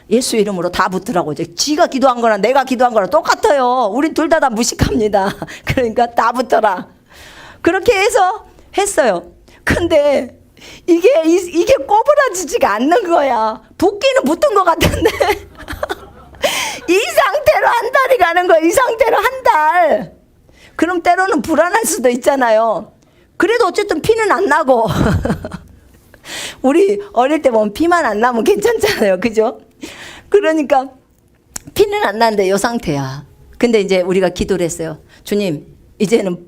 예수 이름으로 다 붙으라고. 이제 지가 기도한 거랑 내가 기도한 거랑 똑같아요. 우린 둘 다 무식합니다. 그러니까 다 붙어라. 그렇게 해서 했어요. 근데 이게 꼬부라지지가 않는 거야. 붙기는 붙은 것 같은데 이 상태로 한 달이 가는 거야. 이 상태로 한 달. 그럼 때로는 불안할 수도 있잖아요. 그래도 어쨌든 피는 안 나고 우리 어릴 때 보면 피만 안 나면 괜찮잖아요. 그죠? 그러니까 피는 안 나는데 이 상태야. 근데 이제 우리가 기도를 했어요. 주님 이제는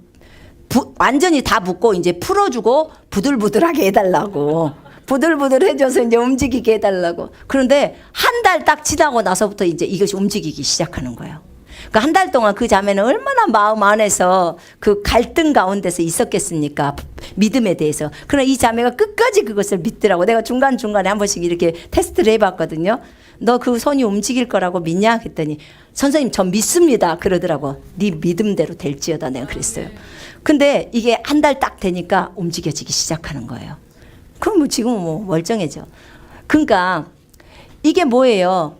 완전히 다 붓고 이제 풀어주고 부들부들하게 해달라고. 부들부들해져서 이제 움직이게 해달라고. 그런데 한 달 딱 지나고 나서부터 이제 이것이 움직이기 시작하는 거예요. 그러니까 한 달 동안 그 자매는 얼마나 마음 안에서 그 갈등 가운데서 있었겠습니까? 믿음에 대해서. 그러나 이 자매가 끝까지 그것을 믿더라고. 내가 중간중간에 한 번씩 이렇게 테스트를 해봤거든요. 너 그 손이 움직일 거라고 믿냐? 그랬더니 선생님 전 믿습니다. 그러더라고. 네 믿음대로 될지어다 내가 그랬어요. 근데 이게 한 달 딱 되니까 움직여지기 시작하는 거예요. 그럼 뭐 지금은 뭐 멀쩡해져. 그러니까 이게 뭐예요?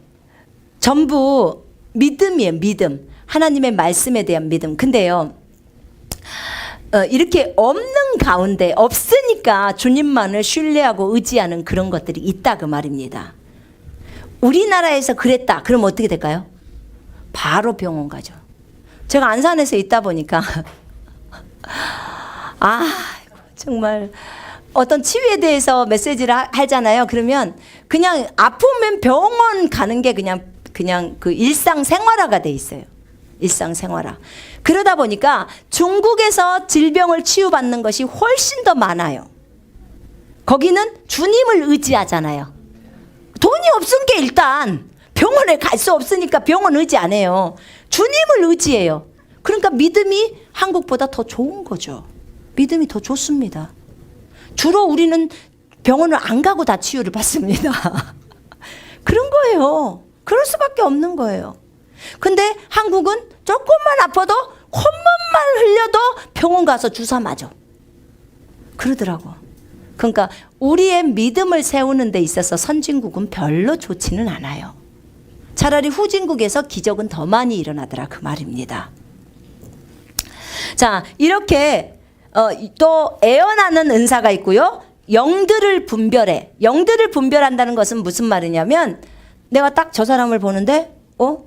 전부 믿음이에요. 믿음. 하나님의 말씀에 대한 믿음. 근데요. 이렇게 없는 가운데 없으니까 주님만을 신뢰하고 의지하는 그런 것들이 있다 그 말입니다. 우리나라에서 그랬다. 그럼 어떻게 될까요? 바로 병원 가죠. 제가 안산에서 있다 보니까 정말 어떤 치유에 대해서 메시지를 하잖아요. 그러면 그냥 아프면 병원 가는 게 그냥 그 일상생활화가 돼 있어요. 일상생활화. 그러다 보니까 중국에서 질병을 치유받는 것이 훨씬 더 많아요. 거기는 주님을 의지하잖아요. 돈이 없은 게 일단 병원에 갈 수 없으니까 병원 의지 안 해요. 주님을 의지해요. 그러니까 믿음이 한국보다 더 좋은 거죠. 믿음이 더 좋습니다. 주로 우리는 병원을 안 가고 다 치유를 받습니다. 그런 거예요. 그럴 수밖에 없는 거예요. 근데 한국은 조금만 아파도 콧물만 흘려도 병원 가서 주사 맞아. 그러더라고. 그러니까 우리의 믿음을 세우는 데 있어서 선진국은 별로 좋지는 않아요. 차라리 후진국에서 기적은 더 많이 일어나더라 그 말입니다. 자, 이렇게 또 애원하는 은사가 있고요. 영들을 분별해. 영들을 분별한다는 것은 무슨 말이냐면 내가 딱 저 사람을 보는데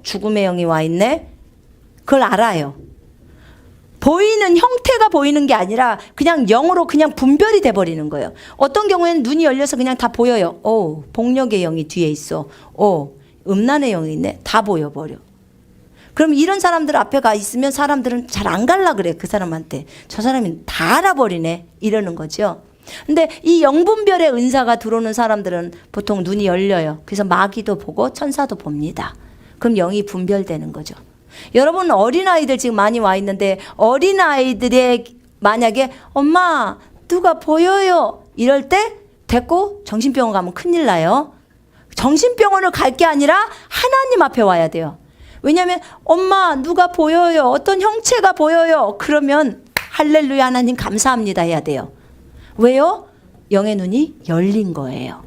죽음의 영이 와 있네. 그걸 알아요. 보이는 형태가 보이는 게 아니라 그냥 영으로 그냥 분별이 돼버리는 거예요. 어떤 경우에는 눈이 열려서 그냥 다 보여요. 복력의 영이 뒤에 있어. 음란의 영이 있네. 다 보여버려. 그럼 이런 사람들 앞에 가 있으면 사람들은 잘 안 갈라 그래. 그 사람한테. 저 사람이 다 알아버리네. 이러는 거죠. 근데 이 영분별의 은사가 들어오는 사람들은 보통 눈이 열려요. 그래서 마귀도 보고 천사도 봅니다. 그럼 영이 분별되는 거죠. 여러분 어린아이들 지금 많이 와 있는데 어린아이들의 만약에 엄마 누가 보여요 이럴 때 됐고 정신병원 가면 큰일 나요. 정신병원을 갈 게 아니라 하나님 앞에 와야 돼요. 왜냐하면 엄마 누가 보여요 어떤 형체가 보여요 그러면 할렐루야 하나님 감사합니다 해야 돼요. 왜요? 영의 눈이 열린 거예요.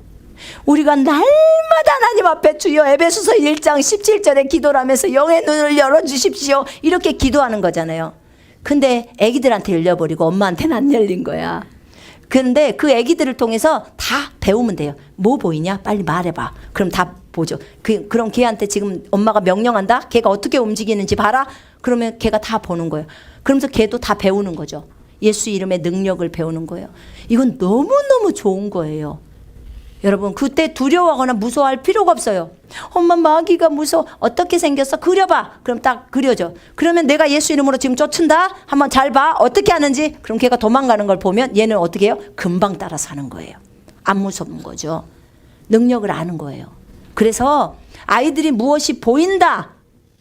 우리가 날마다 하나님 앞에 주여 에베소서 1장 17절에 기도를 하면서 영의 눈을 열어주십시오 이렇게 기도하는 거잖아요. 근데 애기들한테 열려버리고 엄마한테는 안 열린 거야. 근데 그 애기들을 통해서 다 배우면 돼요. 뭐 보이냐? 빨리 말해봐. 그럼 다 보죠. 그럼 걔한테 지금 엄마가 명령한다? 걔가 어떻게 움직이는지 봐라? 그러면 걔가 다 보는 거예요. 그러면서 걔도 다 배우는 거죠. 예수 이름의 능력을 배우는 거예요. 이건 너무너무 좋은 거예요. 여러분 그때 두려워하거나 무서워할 필요가 없어요. 엄마 마귀가 무서워. 어떻게 생겼어? 그려봐. 그럼 딱 그려져. 그러면 내가 예수 이름으로 지금 쫓은다? 한번 잘 봐. 어떻게 하는지. 그럼 걔가 도망가는 걸 보면 얘는 어떻게 해요? 금방 따라서 하는 거예요. 안 무서운 거죠. 능력을 아는 거예요. 그래서 아이들이 무엇이 보인다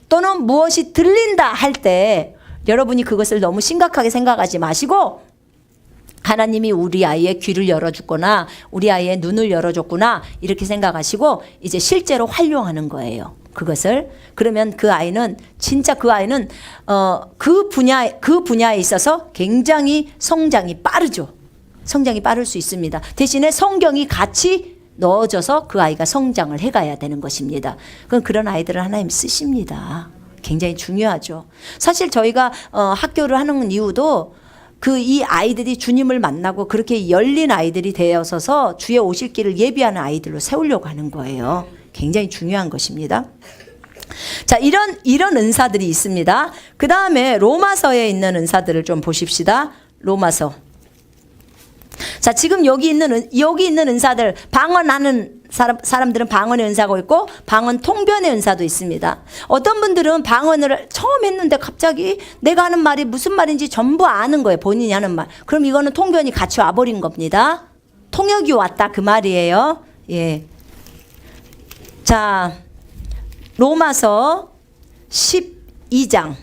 또는 무엇이 들린다 할 때 여러분이 그것을 너무 심각하게 생각하지 마시고 하나님이 우리 아이의 귀를 열어줬구나 우리 아이의 눈을 열어줬구나 이렇게 생각하시고 이제 실제로 활용하는 거예요. 그것을 그러면 그 아이는 진짜 그 아이는 그 분야에 있어서 굉장히 성장이 빠르죠. 성장이 빠를 수 있습니다. 대신에 성경이 같이 넣어져서 그 아이가 성장을 해가야 되는 것입니다. 그런 아이들을 하나님 쓰십니다. 굉장히 중요하죠. 사실 저희가 학교를 하는 이유도 이 아이들이 주님을 만나고 그렇게 열린 아이들이 되어서서 주의 오실 길을 예비하는 아이들로 세우려고 하는 거예요. 굉장히 중요한 것입니다. 자, 이런 은사들이 있습니다. 그 다음에 로마서에 있는 은사들을 좀 보십시다. 로마서. 자, 지금 여기 있는 은사들, 방언하는 사람들은 방언의 은사가 있고 방언 통변의 은사도 있습니다. 어떤 분들은 방언을 처음 했는데 갑자기 내가 하는 말이 무슨 말인지 전부 아는 거예요. 본인이 하는 말. 그럼 이거는 통변이 같이 와버린 겁니다. 통역이 왔다 그 말이에요. 예. 자, 로마서 12장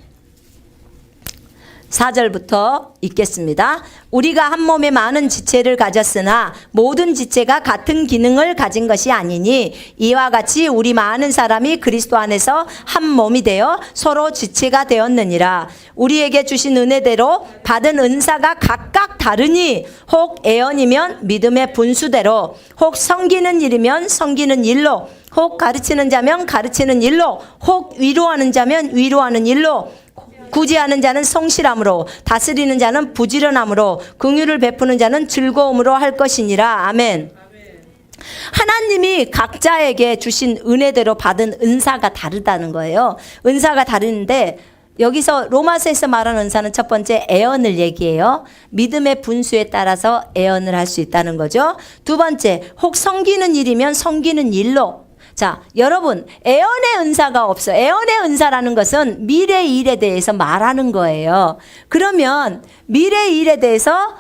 4절부터 읽겠습니다. 우리가 한 몸에 많은 지체를 가졌으나 모든 지체가 같은 기능을 가진 것이 아니니 이와 같이 우리 많은 사람이 그리스도 안에서 한 몸이 되어 서로 지체가 되었느니라. 우리에게 주신 은혜대로 받은 은사가 각각 다르니 혹 애언이면 믿음의 분수대로 혹 섬기는 일이면 섬기는 일로 혹 가르치는 자면 가르치는 일로 혹 위로하는 자면 위로하는 일로 구제하는 자는 성실함으로 다스리는 자는 부지런함으로 긍휼을 베푸는 자는 즐거움으로 할 것이니라. 아멘. 하나님이 각자에게 주신 은혜대로 받은 은사가 다르다는 거예요. 은사가 다른데 여기서 로마서에서 말하는 은사는 첫 번째 애언을 얘기해요. 믿음의 분수에 따라서 애언을 할 수 있다는 거죠. 두 번째 혹 섬기는 일이면 섬기는 일로. 자, 여러분 애언의 은사가 없어요. 애언의 은사라는 것은 미래의 일에 대해서 말하는 거예요. 그러면 미래의 일에 대해서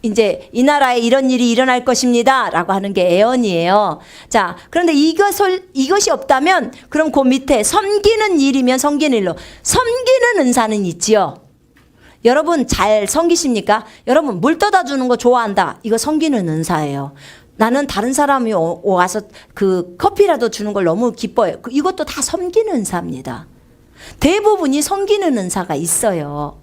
이제 이 나라에 이런 일이 일어날 것입니다 라고 하는 게 예언이에요. 자, 그런데 이것이 없다면 그럼 그 밑에 섬기는 일이면 섬기는 일로, 섬기는 은사는 있지요. 여러분 잘 섬기십니까? 여러분 물 떠다 주는 거 좋아한다. 이거 섬기는 은사예요. 나는 다른 사람이 와서 그 커피라도 주는 걸 너무 기뻐해요. 이것도 다 섬기는 은사입니다. 대부분이 섬기는 은사가 있어요.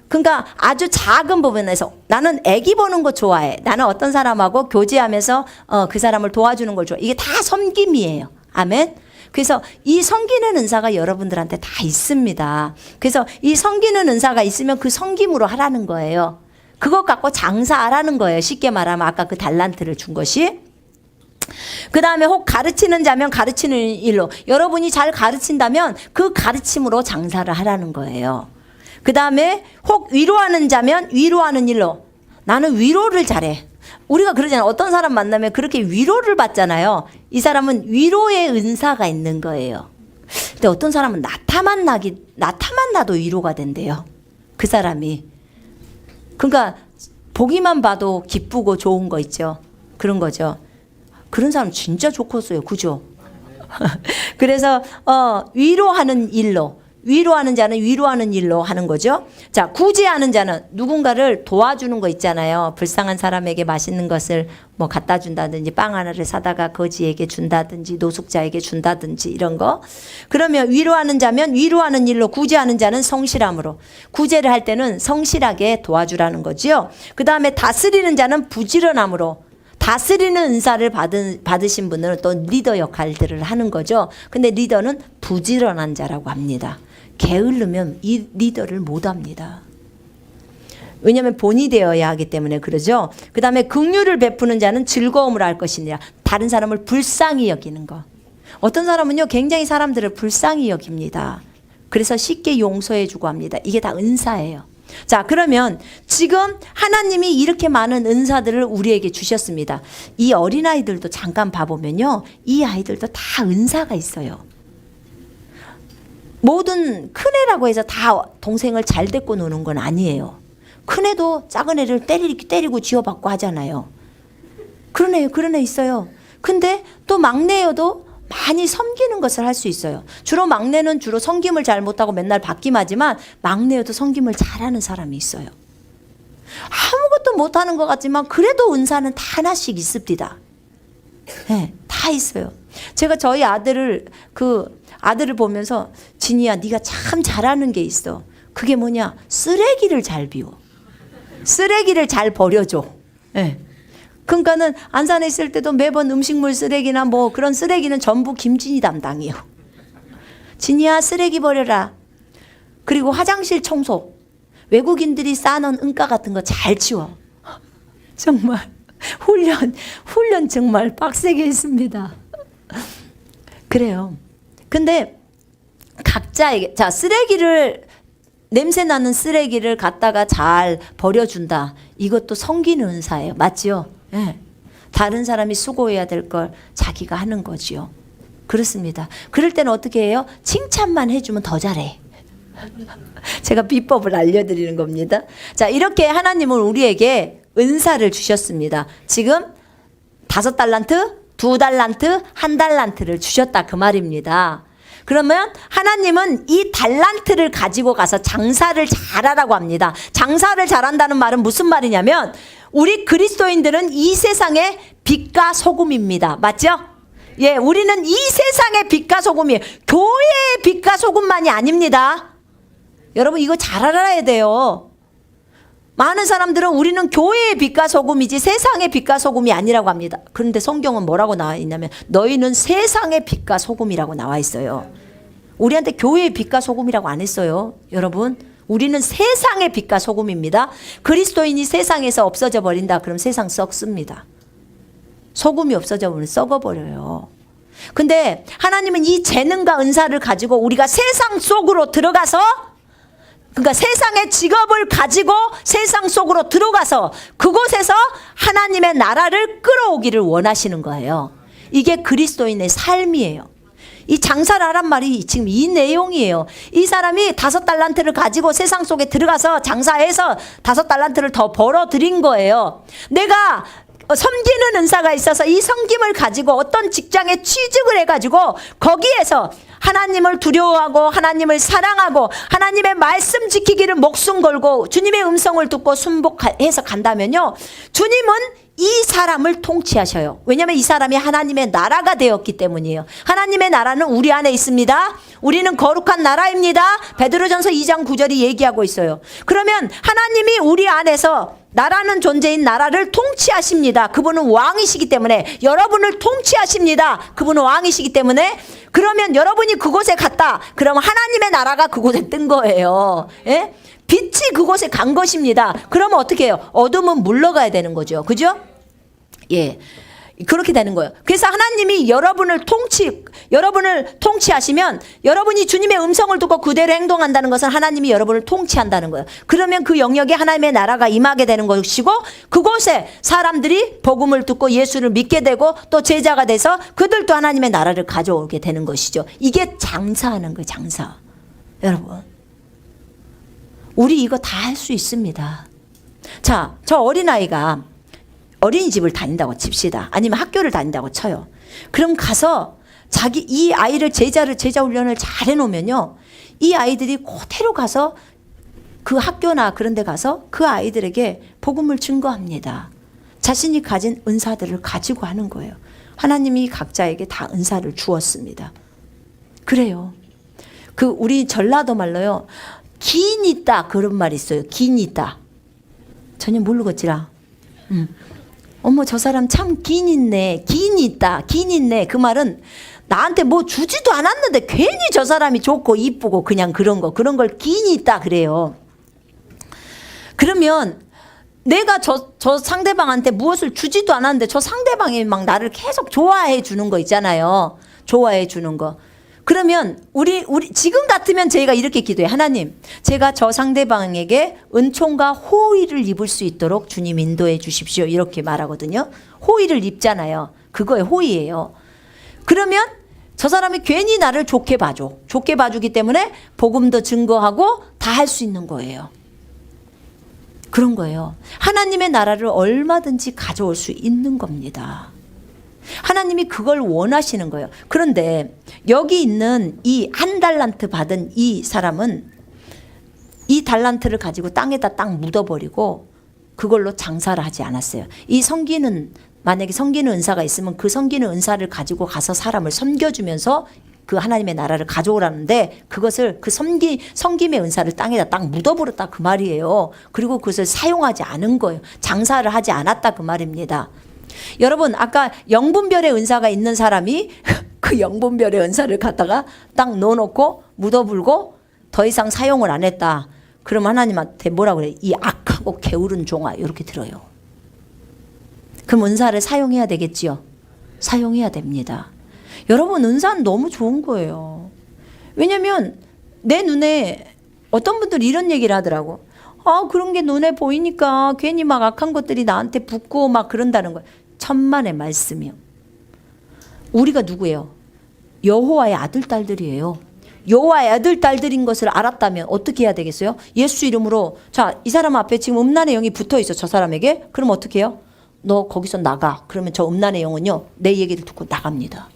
그러니까 아주 작은 부분에서 나는 애기 보는 거 좋아해. 나는 어떤 사람하고 교제하면서 그 사람을 도와주는 걸 좋아해. 이게 다 섬김이에요. 아멘. 그래서 이 섬기는 은사가 여러분들한테 다 있습니다. 그래서 이 섬기는 은사가 있으면 그 섬김으로 하라는 거예요. 그것 갖고 장사하라는 거예요. 쉽게 말하면 아까 그 달란트를 준 것이. 그 다음에 혹 가르치는 자면 가르치는 일로, 여러분이 잘 가르친다면 그 가르침으로 장사를 하라는 거예요. 그 다음에 혹 위로하는 자면 위로하는 일로, 나는 위로를 잘해. 우리가 그러잖아요. 어떤 사람 만나면 그렇게 위로를 받잖아요. 이 사람은 위로의 은사가 있는 거예요. 근데 어떤 사람은 나타만 나도 위로가 된대요. 그 사람이. 그러니까 보기만 봐도 기쁘고 좋은 거 있죠. 그런 거죠. 그런 사람 진짜 좋겠어요. 그죠? 그래서 위로하는 일로, 위로하는 자는 위로하는 일로 하는 거죠. 자, 구제하는 자는 누군가를 도와주는 거 있잖아요. 불쌍한 사람에게 맛있는 것을 뭐 갖다 준다든지, 빵 하나를 사다가 거지에게 준다든지, 노숙자에게 준다든지 이런 거. 그러면 위로하는 자면 위로하는 일로, 구제하는 자는 성실함으로. 구제를 할 때는 성실하게 도와주라는 거죠. 그 다음에 다스리는 자는 부지런함으로. 다스리는 은사를 받으신 분은 또 리더 역할들을 하는 거죠. 근데 리더는 부지런한 자라고 합니다. 게으르면 이 리더를 못 합니다. 왜냐하면 본이 되어야 하기 때문에 그러죠. 그 다음에 긍휼을 베푸는 자는 즐거움을 할 것이니라. 다른 사람을 불쌍히 여기는 거. 어떤 사람은요 굉장히 사람들을 불쌍히 여깁니다. 그래서 쉽게 용서해주고 합니다. 이게 다 은사예요. 자, 그러면 지금 하나님이 이렇게 많은 은사들을 우리에게 주셨습니다. 이 어린아이들도 잠깐 봐보면요, 이 아이들도 다 은사가 있어요. 모든 큰애라고 해서 다 동생을 잘 데리고 노는 건 아니에요. 큰애도 작은 애를 때리고 지어받고 하잖아요. 그런 애 있어요. 근데 또 막내여도 많이 섬기는 것을 할 수 있어요. 주로 막내는 주로 섬김을 잘 못하고 맨날 받기만 막내여도 섬김을 잘하는 사람이 있어요. 아무것도 못하는 것 같지만 그래도 은사는 다 하나씩 있습니다. 네, 다 있어요. 제가 저희 아들을 보면서 진이야, 네가 참 잘하는 게 있어. 그게 뭐냐? 쓰레기를 잘 비워. 쓰레기를 잘 버려줘. 네. 그러니까는 안산에 있을 때도 매번 음식물 쓰레기나 뭐 그런 쓰레기는 전부 김진이 담당이요. 진이야, 쓰레기 버려라. 그리고 화장실 청소. 외국인들이 쌓아놓은 응가 같은 거 잘 치워. 정말 훈련 정말 빡세게 했습니다. 그래요. 근데 각자에게, 자, 냄새 나는 쓰레기를 갖다가 잘 버려준다. 이것도 섬기는 은사예요. 맞죠? 네. 다른 사람이 수고해야 될 걸 자기가 하는 거지요. 그렇습니다. 그럴 때는 어떻게 해요? 칭찬만 해주면 더 잘해. 제가 비법을 알려드리는 겁니다. 자, 이렇게 하나님은 우리에게 은사를 주셨습니다. 지금 5달란트, 2달란트, 1달란트를 주셨다 그 말입니다. 그러면 하나님은 이 달란트를 가지고 가서 장사를 잘하라고 합니다. 장사를 잘한다는 말은 무슨 말이냐면 우리 그리스도인들은 이 세상의 빛과 소금입니다. 맞죠? 예, 우리는 이 세상의 빛과 소금이에요. 교회의 빛과 소금만이 아닙니다. 여러분 이거 잘 알아야 돼요. 많은 사람들은 우리는 교회의 빛과 소금이지 세상의 빛과 소금이 아니라고 합니다. 그런데 성경은 뭐라고 나와 있냐면 너희는 세상의 빛과 소금이라고 나와 있어요. 우리한테 교회의 빛과 소금이라고 안 했어요. 여러분, 우리는 세상의 빛과 소금입니다. 그리스도인이 세상에서 없어져 버린다. 그럼 세상 썩습니다. 소금이 없어져 버리면 썩어버려요. 근데 하나님은 이 재능과 은사를 가지고 우리가 세상 속으로 들어가서, 그러니까 세상의 직업을 가지고 세상 속으로 들어가서 그곳에서 하나님의 나라를 끌어오기를 원하시는 거예요. 이게 그리스도인의 삶이에요. 이 장사를 하란 말이 지금 이 내용이에요. 이 사람이 5달란트를 가지고 세상 속에 들어가서 장사해서 5달란트를 더 벌어들인 거예요. 내가 섬기는 은사가 있어서 이 섬김을 가지고 어떤 직장에 취직을 해가지고 거기에서 하나님을 두려워하고 하나님을 사랑하고 하나님의 말씀 지키기를 목숨 걸고 주님의 음성을 듣고 순복해서 간다면요, 주님은 이 사람을 통치하셔요. 왜냐하면 이 사람이 하나님의 나라가 되었기 때문이에요. 하나님의 나라는 우리 안에 있습니다. 우리는 거룩한 나라입니다. 베드로전서 2장 9절이 얘기하고 있어요. 그러면 하나님이 우리 안에서 나라는 존재인 나라를 통치하십니다. 그분은 왕이시기 때문에 여러분을 통치하십니다. 그분은 왕이시기 때문에 그러면 여러분이 그곳에 갔다. 그러면 하나님의 나라가 그곳에 뜬 거예요. 예? 빛이 그곳에 간 것입니다. 그러면 어떻게 해요? 어둠은 물러가야 되는 거죠. 그죠? 예. 그렇게 되는 거예요. 그래서 하나님이 여러분을 통치하시면 여러분이 주님의 음성을 듣고 그대로 행동한다는 것은 하나님이 여러분을 통치한다는 거예요. 그러면 그 영역에 하나님의 나라가 임하게 되는 것이고 그곳에 사람들이 복음을 듣고 예수를 믿게 되고 또 제자가 돼서 그들도 하나님의 나라를 가져오게 되는 것이죠. 이게 장사하는 거예요. 장사. 여러분, 우리 이거 다 할 수 있습니다. 자, 저 어린아이가 어린이집을 다닌다고 칩시다. 아니면 학교를 다닌다고 쳐요. 그럼 가서 자기 이 아이를 제자 훈련을 잘 해놓으면요, 이 아이들이 그대로 가서 그 학교나 그런 데 가서 그 아이들에게 복음을 증거합니다. 자신이 가진 은사들을 가지고 하는 거예요. 하나님이 각자에게 다 은사를 주었습니다. 그래요. 우리 전라도 말로요, 긴 있다 그런 말이 있어요. 긴 있다. 전혀 모르겠지라. 어머, 저 사람 참 긴 있네. 긴 있다. 긴 있네. 그 말은 나한테 뭐 주지도 않았는데 괜히 저 사람이 좋고 이쁘고 그냥 그런 걸 긴 있다 그래요. 그러면 내가 저 상대방한테 무엇을 주지도 않았는데 저 상대방이 막 나를 계속 좋아해 주는 거 있잖아요. 좋아해 주는 거. 그러면 우리 지금 같으면 저희가 이렇게 기도해요. 하나님, 제가 저 상대방에게 은총과 호의를 입을 수 있도록 주님 인도해 주십시오. 이렇게 말하거든요. 호의를 입잖아요. 그거에 호의예요. 그러면 저 사람이 괜히 나를 좋게 봐줘. 좋게 봐주기 때문에 복음도 증거하고 다 할 수 있는 거예요. 그런 거예요. 하나님의 나라를 얼마든지 가져올 수 있는 겁니다. 하나님이 그걸 원하시는 거예요. 그런데 여기 있는 이 1달란트 받은 이 사람은 이 달란트를 가지고 땅에다 딱 묻어버리고 그걸로 장사를 하지 않았어요. 만약에 섬기는 은사가 있으면 그 섬기는 은사를 가지고 가서 사람을 섬겨주면서 그 하나님의 나라를 가져오라는데 그것을 그 섬김의 은사를 땅에다 딱 묻어버렸다 그 말이에요. 그리고 그것을 사용하지 않은 거예요. 장사를 하지 않았다 그 말입니다. 여러분, 아까 영분별의 은사가 있는 사람이 그 영분별의 은사를 갖다가 딱 넣어놓고 묻어불고 더 이상 사용을 안 했다. 그럼 하나님한테 뭐라 그래? 이 악하고 게으른 종아, 이렇게 들어요. 그럼 은사를 사용해야 되겠지요? 사용해야 됩니다. 여러분, 은사는 너무 좋은 거예요. 왜냐면 내 눈에 어떤 분들이 이런 얘기를 하더라고. 그런 게 눈에 보이니까 괜히 막 악한 것들이 나한테 붙고 막 그런다는 거예요. 천만의 말씀이요. 우리가 누구예요? 여호와의 아들 딸들이에요. 여호와의 아들 딸들인 것을 알았다면 어떻게 해야 되겠어요? 예수 이름으로, 자, 이 사람 앞에 지금 음란의 영이 붙어 있어, 저 사람에게. 그럼 어떻게 해요? 너 거기서 나가. 그러면 저 음란의 영은요, 내 얘기를 듣고 나갑니다.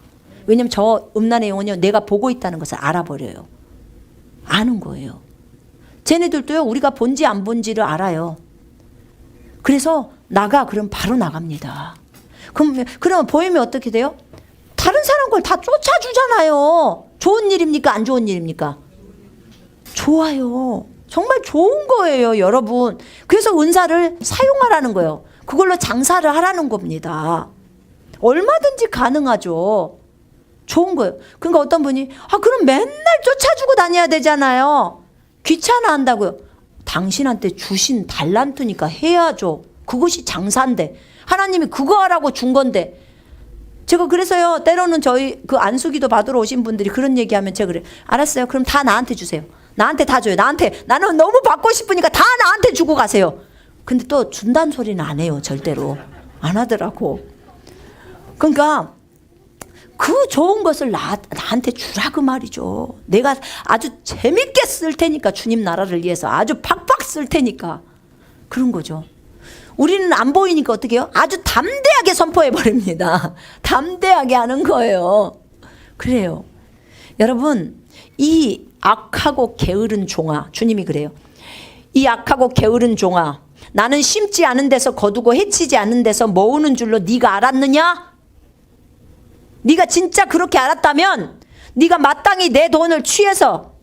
왜냐면 저 음란의 영은요, 내가 보고 있다는 것을 알아버려요. 아는 거예요. 쟤네들도요, 우리가 본지 안 본지를 알아요. 그래서 나가. 그럼 바로 나갑니다. 그러면 보이면 어떻게 돼요? 다른 사람 걸 다 쫓아주잖아요. 좋은 일입니까? 안 좋은 일입니까? 좋아요. 정말 좋은 거예요, 여러분. 그래서 은사를 사용하라는 거예요. 그걸로 장사를 하라는 겁니다. 얼마든지 가능하죠. 좋은 거예요. 그러니까 어떤 분이 그럼 맨날 쫓아주고 다녀야 되잖아요. 귀찮아 한다고요. 당신한테 주신 달란트니까 해야죠. 그것이 장사인데 하나님이 그거 하라고 준 건데. 제가 그래서요, 때로는 저희 그 안수기도 받으러 오신 분들이 그런 얘기하면 제가 그래, 알았어요, 그럼 다 나한테 주세요. 나한테 다 줘요. 나는 너무 받고 싶으니까 다 나한테 주고 가세요. 근데 또 준다는 소리는 안 해요. 절대로 안 하더라고. 그러니까 그 좋은 것을 나한테 주라 그 말이죠. 내가 아주 재밌게 쓸 테니까, 주님 나라를 위해서 아주 팍팍 쓸 테니까. 그런 거죠. 우리는 안 보이니까 어떻게 해요? 아주 담대하게 선포해 버립니다. 담대하게 하는 거예요. 그래요. 여러분, 이 악하고 게으른 종아, 주님이 그래요. 이 악하고 게으른 종아, 나는 심지 않은 데서 거두고 해치지 않은 데서 모으는 줄로 네가 알았느냐? 네가 진짜 그렇게 알았다면 네가 마땅히 내 돈을 취해서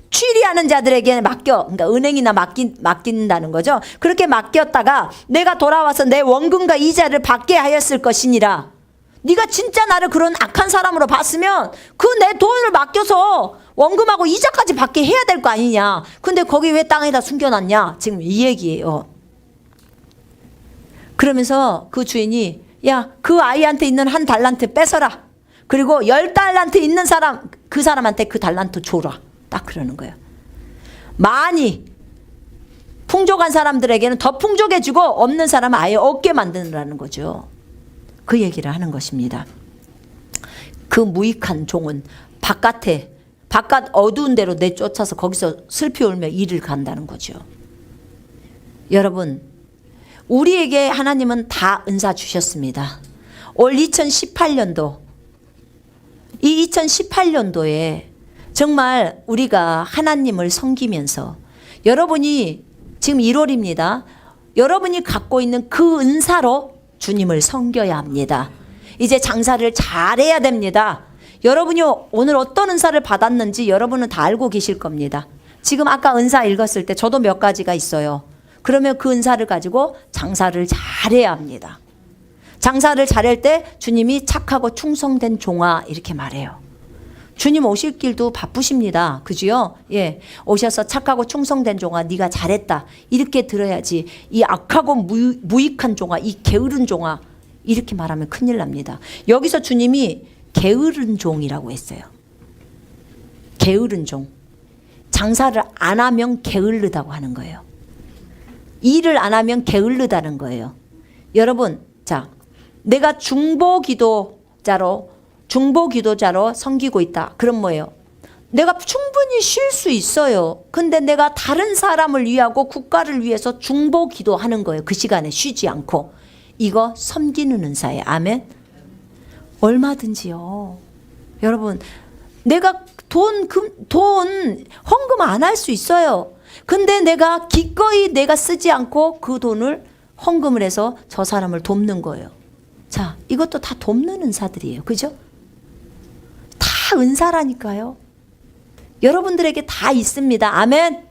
취리하는 자들에게 맡겨, 그러니까 은행이나 맡긴다는 거죠. 그렇게 맡겼다가 내가 돌아와서 내 원금과 이자를 받게 하였을 것이니라. 네가 진짜 나를 그런 악한 사람으로 봤으면 그 내 돈을 맡겨서 원금하고 이자까지 받게 해야 될 거 아니냐. 근데 거기 왜 땅에다 숨겨놨냐. 지금 이 얘기예요. 그러면서 그 주인이 야, 그 아이한테 있는 1달란트 뺏어라. 그리고 10달란트 있는 사람, 그 사람한테 그 달란트 줘라. 딱 그러는 거예요. 많이 풍족한 사람들에게는 더 풍족해지고 없는 사람은 아예 없게 만드라는 거죠. 그 얘기를 하는 것입니다. 그 무익한 종은 바깥 어두운 데로 내쫓아서 거기서 슬피 울며 이를 간다는 거죠. 여러분, 우리에게 하나님은 다 은사 주셨습니다. 올 2018년도, 이 2018년도에 정말 우리가 하나님을 섬기면서 여러분이 지금 1월입니다. 여러분이 갖고 있는 그 은사로 주님을 섬겨야 합니다. 이제 장사를 잘해야 됩니다. 여러분이 오늘 어떤 은사를 받았는지 여러분은 다 알고 계실 겁니다. 지금 아까 은사 읽었을 때 저도 몇 가지가 있어요. 그러면 그 은사를 가지고 장사를 잘해야 합니다. 장사를 잘할 때 주님이 착하고 충성된 종아 이렇게 말해요. 주님 오실 길도 바쁘십니다. 그죠? 예. 오셔서 착하고 충성된 종아 네가 잘했다. 이렇게 들어야지. 이 악하고 무익한 종아, 이 게으른 종아 이렇게 말하면 큰일 납니다. 여기서 주님이 게으른 종이라고 했어요. 게으른 종. 장사를 안 하면 게을르다고 하는 거예요. 일을 안 하면 게을르다는 거예요. 여러분, 자, 내가 중보 기도자로 섬기고 있다. 그럼 뭐예요? 내가 충분히 쉴 수 있어요. 근데 내가 다른 사람을 위하고 국가를 위해서 중보 기도하는 거예요. 그 시간에 쉬지 않고. 이거 섬기는 은사예요. 아멘. 얼마든지요. 여러분, 내가 헌금 안 할 수 있어요. 근데 내가 기꺼이 내가 쓰지 않고 그 돈을 헌금을 해서 저 사람을 돕는 거예요. 자, 이것도 다 돕는 은사들이에요. 그죠? 다 은사라니까요. 여러분들에게 다 있습니다. 아멘.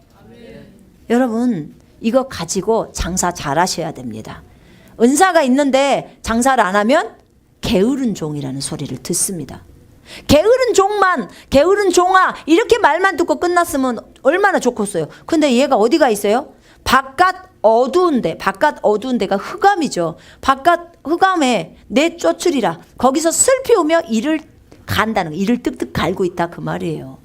여러분, 이거 가지고 장사 잘 하셔야 됩니다. 은사가 있는데 장사를 안 하면 게으른 종이라는 소리를 듣습니다. 게으른 종아 이렇게 말만 듣고 끝났으면 얼마나 좋겠어요. 근데 얘가 어디가 있어요? 바깥 어두운 데가 흑암이죠. 바깥 흑암에 내쫓으리라. 거기서 슬피 우며 이를 간다는 거. 이를 뜩뜩 갈고 있다 그 말이에요.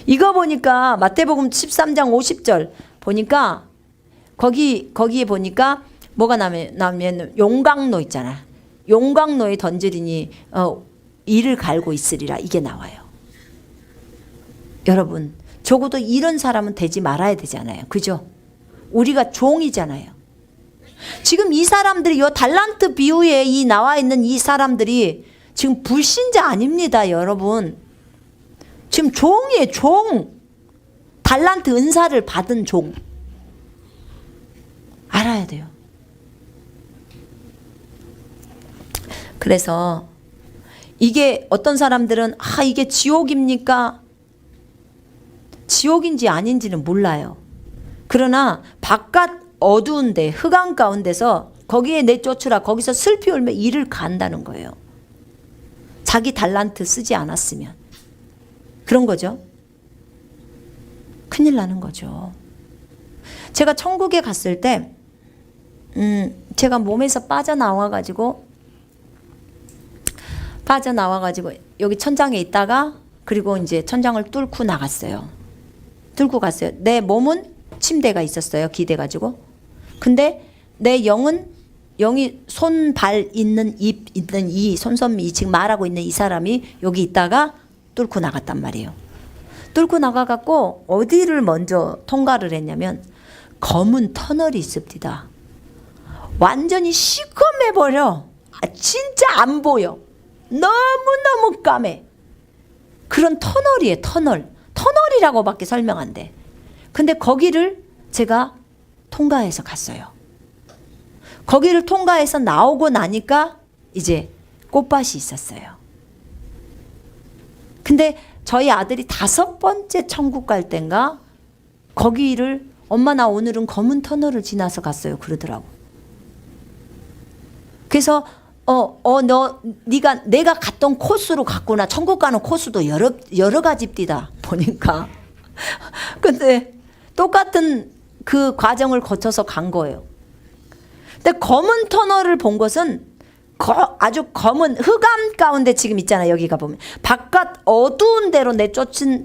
이거 보니까 마태복음 13장 50절 보니까 거기에 보니까 뭐가 나면 용광로 있잖아. 용광로에 던지리니 이를 갈고 있으리라 이게 나와요. 여러분, 적어도 이런 사람은 되지 말아야 되잖아요. 그죠? 우리가 종이잖아요. 지금 이 사람들이 요 달란트 비유에 이 나와 있는 이 사람들이 지금 불신자 아닙니다, 여러분. 지금 종이에요, 종. 달란트 은사를 받은 종. 알아야 돼요. 그래서 이게 어떤 사람들은 이게 지옥입니까? 지옥인지 아닌지는 몰라요. 그러나 바깥 어두운 데 흑암 가운데서 거기에 내쫓으라. 거기서 슬피 울며 이를 간다는 거예요. 자기 달란트 쓰지 않았으면. 그런 거죠. 큰일 나는 거죠. 제가 천국에 갔을 때 제가 몸에서 빠져나와가지고 여기 천장에 있다가 그리고 이제 천장을 뚫고 나갔어요. 뚫고 갔어요. 내 몸은 침대가 있었어요. 기대가지고. 근데 내 영은 영이 손, 발 있는 입 있는 이 손선미 지금 말하고 있는 이 사람이 여기 있다가 뚫고 나갔단 말이에요. 뚫고 나가갖고 어디를 먼저 통과를 했냐면 검은 터널이 있습니다. 완전히 시커매버려. 진짜 안 보여. 너무너무 까매. 그런 터널이에요. 터널이라고밖에 설명 안 돼. 근데 거기를 제가 통과해서 갔어요. 거기를 통과해서 나오고 나니까 이제 꽃밭이 있었어요. 근데 저희 아들이 5번째 천국 갈 땐가 거기를 엄마 나 오늘은 검은 터널을 지나서 갔어요 그러더라고. 그래서 내가 갔던 코스로 갔구나. 천국 가는 코스도 여러 가지입니다 보니까. 근데 똑같은 그 과정을 거쳐서 간 거예요. 근데 검은 터널을 본 것은 아주 검은 흑암 가운데 지금 있잖아요. 여기가 보면 바깥 어두운 데로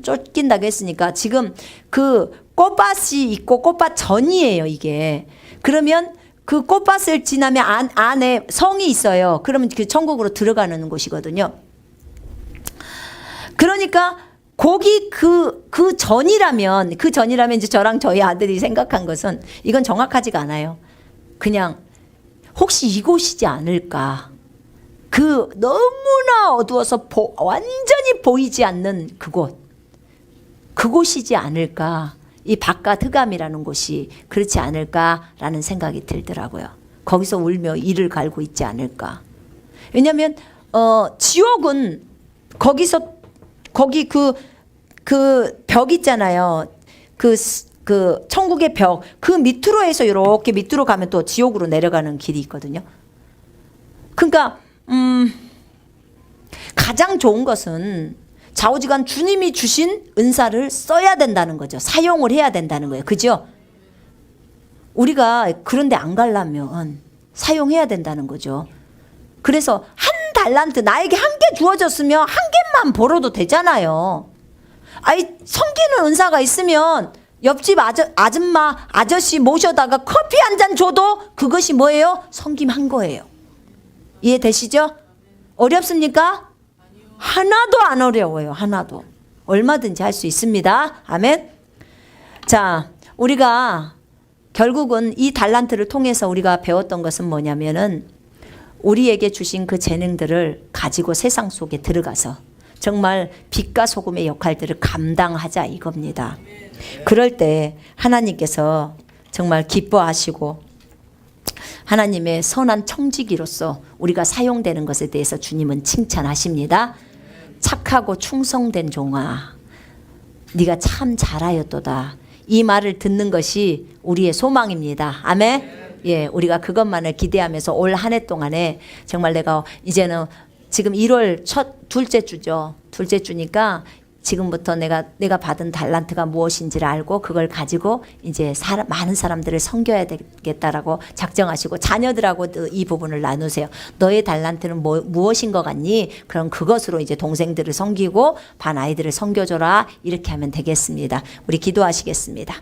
쫓긴다고 했으니까 지금 그 꽃밭이 있고 꽃밭 전이에요 이게. 그러면 그 꽃밭을 지나면 안에 성이 있어요. 그러면 그 천국으로 들어가는 곳이거든요. 그러니까 거기 그 전이라면 이제 저랑 저희 아들이 생각한 것은 이건 정확하지가 않아요. 그냥 혹시 이곳이지 않을까. 그 너무나 어두워서 완전히 보이지 않는 그곳이지 않을까. 이 바깥 흑암이라는 곳이 그렇지 않을까라는 생각이 들더라고요. 거기서 울며 이를 갈고 있지 않을까. 왜냐하면 지옥은 거기 그 벽 있잖아요. 그 천국의 벽 그 밑으로 해서 이렇게 밑으로 가면 또 지옥으로 내려가는 길이 있거든요. 그러니까 가장 좋은 것은 좌우지간 주님이 주신 은사를 써야 된다는 거죠. 사용을 해야 된다는 거예요. 그죠? 우리가 그런데 안 가려면 사용해야 된다는 거죠. 그래서 한 달란트 나에게 한 개 주어졌으면 한 개만 벌어도 되잖아요. 섬기는 은사가 있으면 옆집 아저씨 모셔다가 커피 한 잔 줘도 그것이 뭐예요? 섬김한 거예요. 이해되시죠? 어렵습니까? 하나도 안 어려워요. 하나도. 얼마든지 할 수 있습니다. 아멘. 자, 우리가 결국은 이 달란트를 통해서 우리가 배웠던 것은 뭐냐면은 우리에게 주신 그 재능들을 가지고 세상 속에 들어가서 정말 빛과 소금의 역할들을 감당하자 이겁니다. 그럴 때 하나님께서 정말 기뻐하시고 하나님의 선한 청지기로서 우리가 사용되는 것에 대해서 주님은 칭찬하십니다. 착하고 충성된 종아, 네가 참 잘하였도다. 이 말을 듣는 것이 우리의 소망입니다. 아멘. 예, 우리가 그것만을 기대하면서 올 한 해 동안에 정말 내가 이제는 지금 1월 둘째 주죠. 둘째 주니까 지금부터 내가 받은 달란트가 무엇인지를 알고 그걸 가지고 이제 많은 사람들을 섬겨야 되겠다라고 작정하시고 자녀들하고도 이 부분을 나누세요. 너의 달란트는 무엇인 것 같니? 그럼 그것으로 이제 동생들을 섬기고 반 아이들을 섬겨줘라. 이렇게 하면 되겠습니다. 우리 기도하시겠습니다.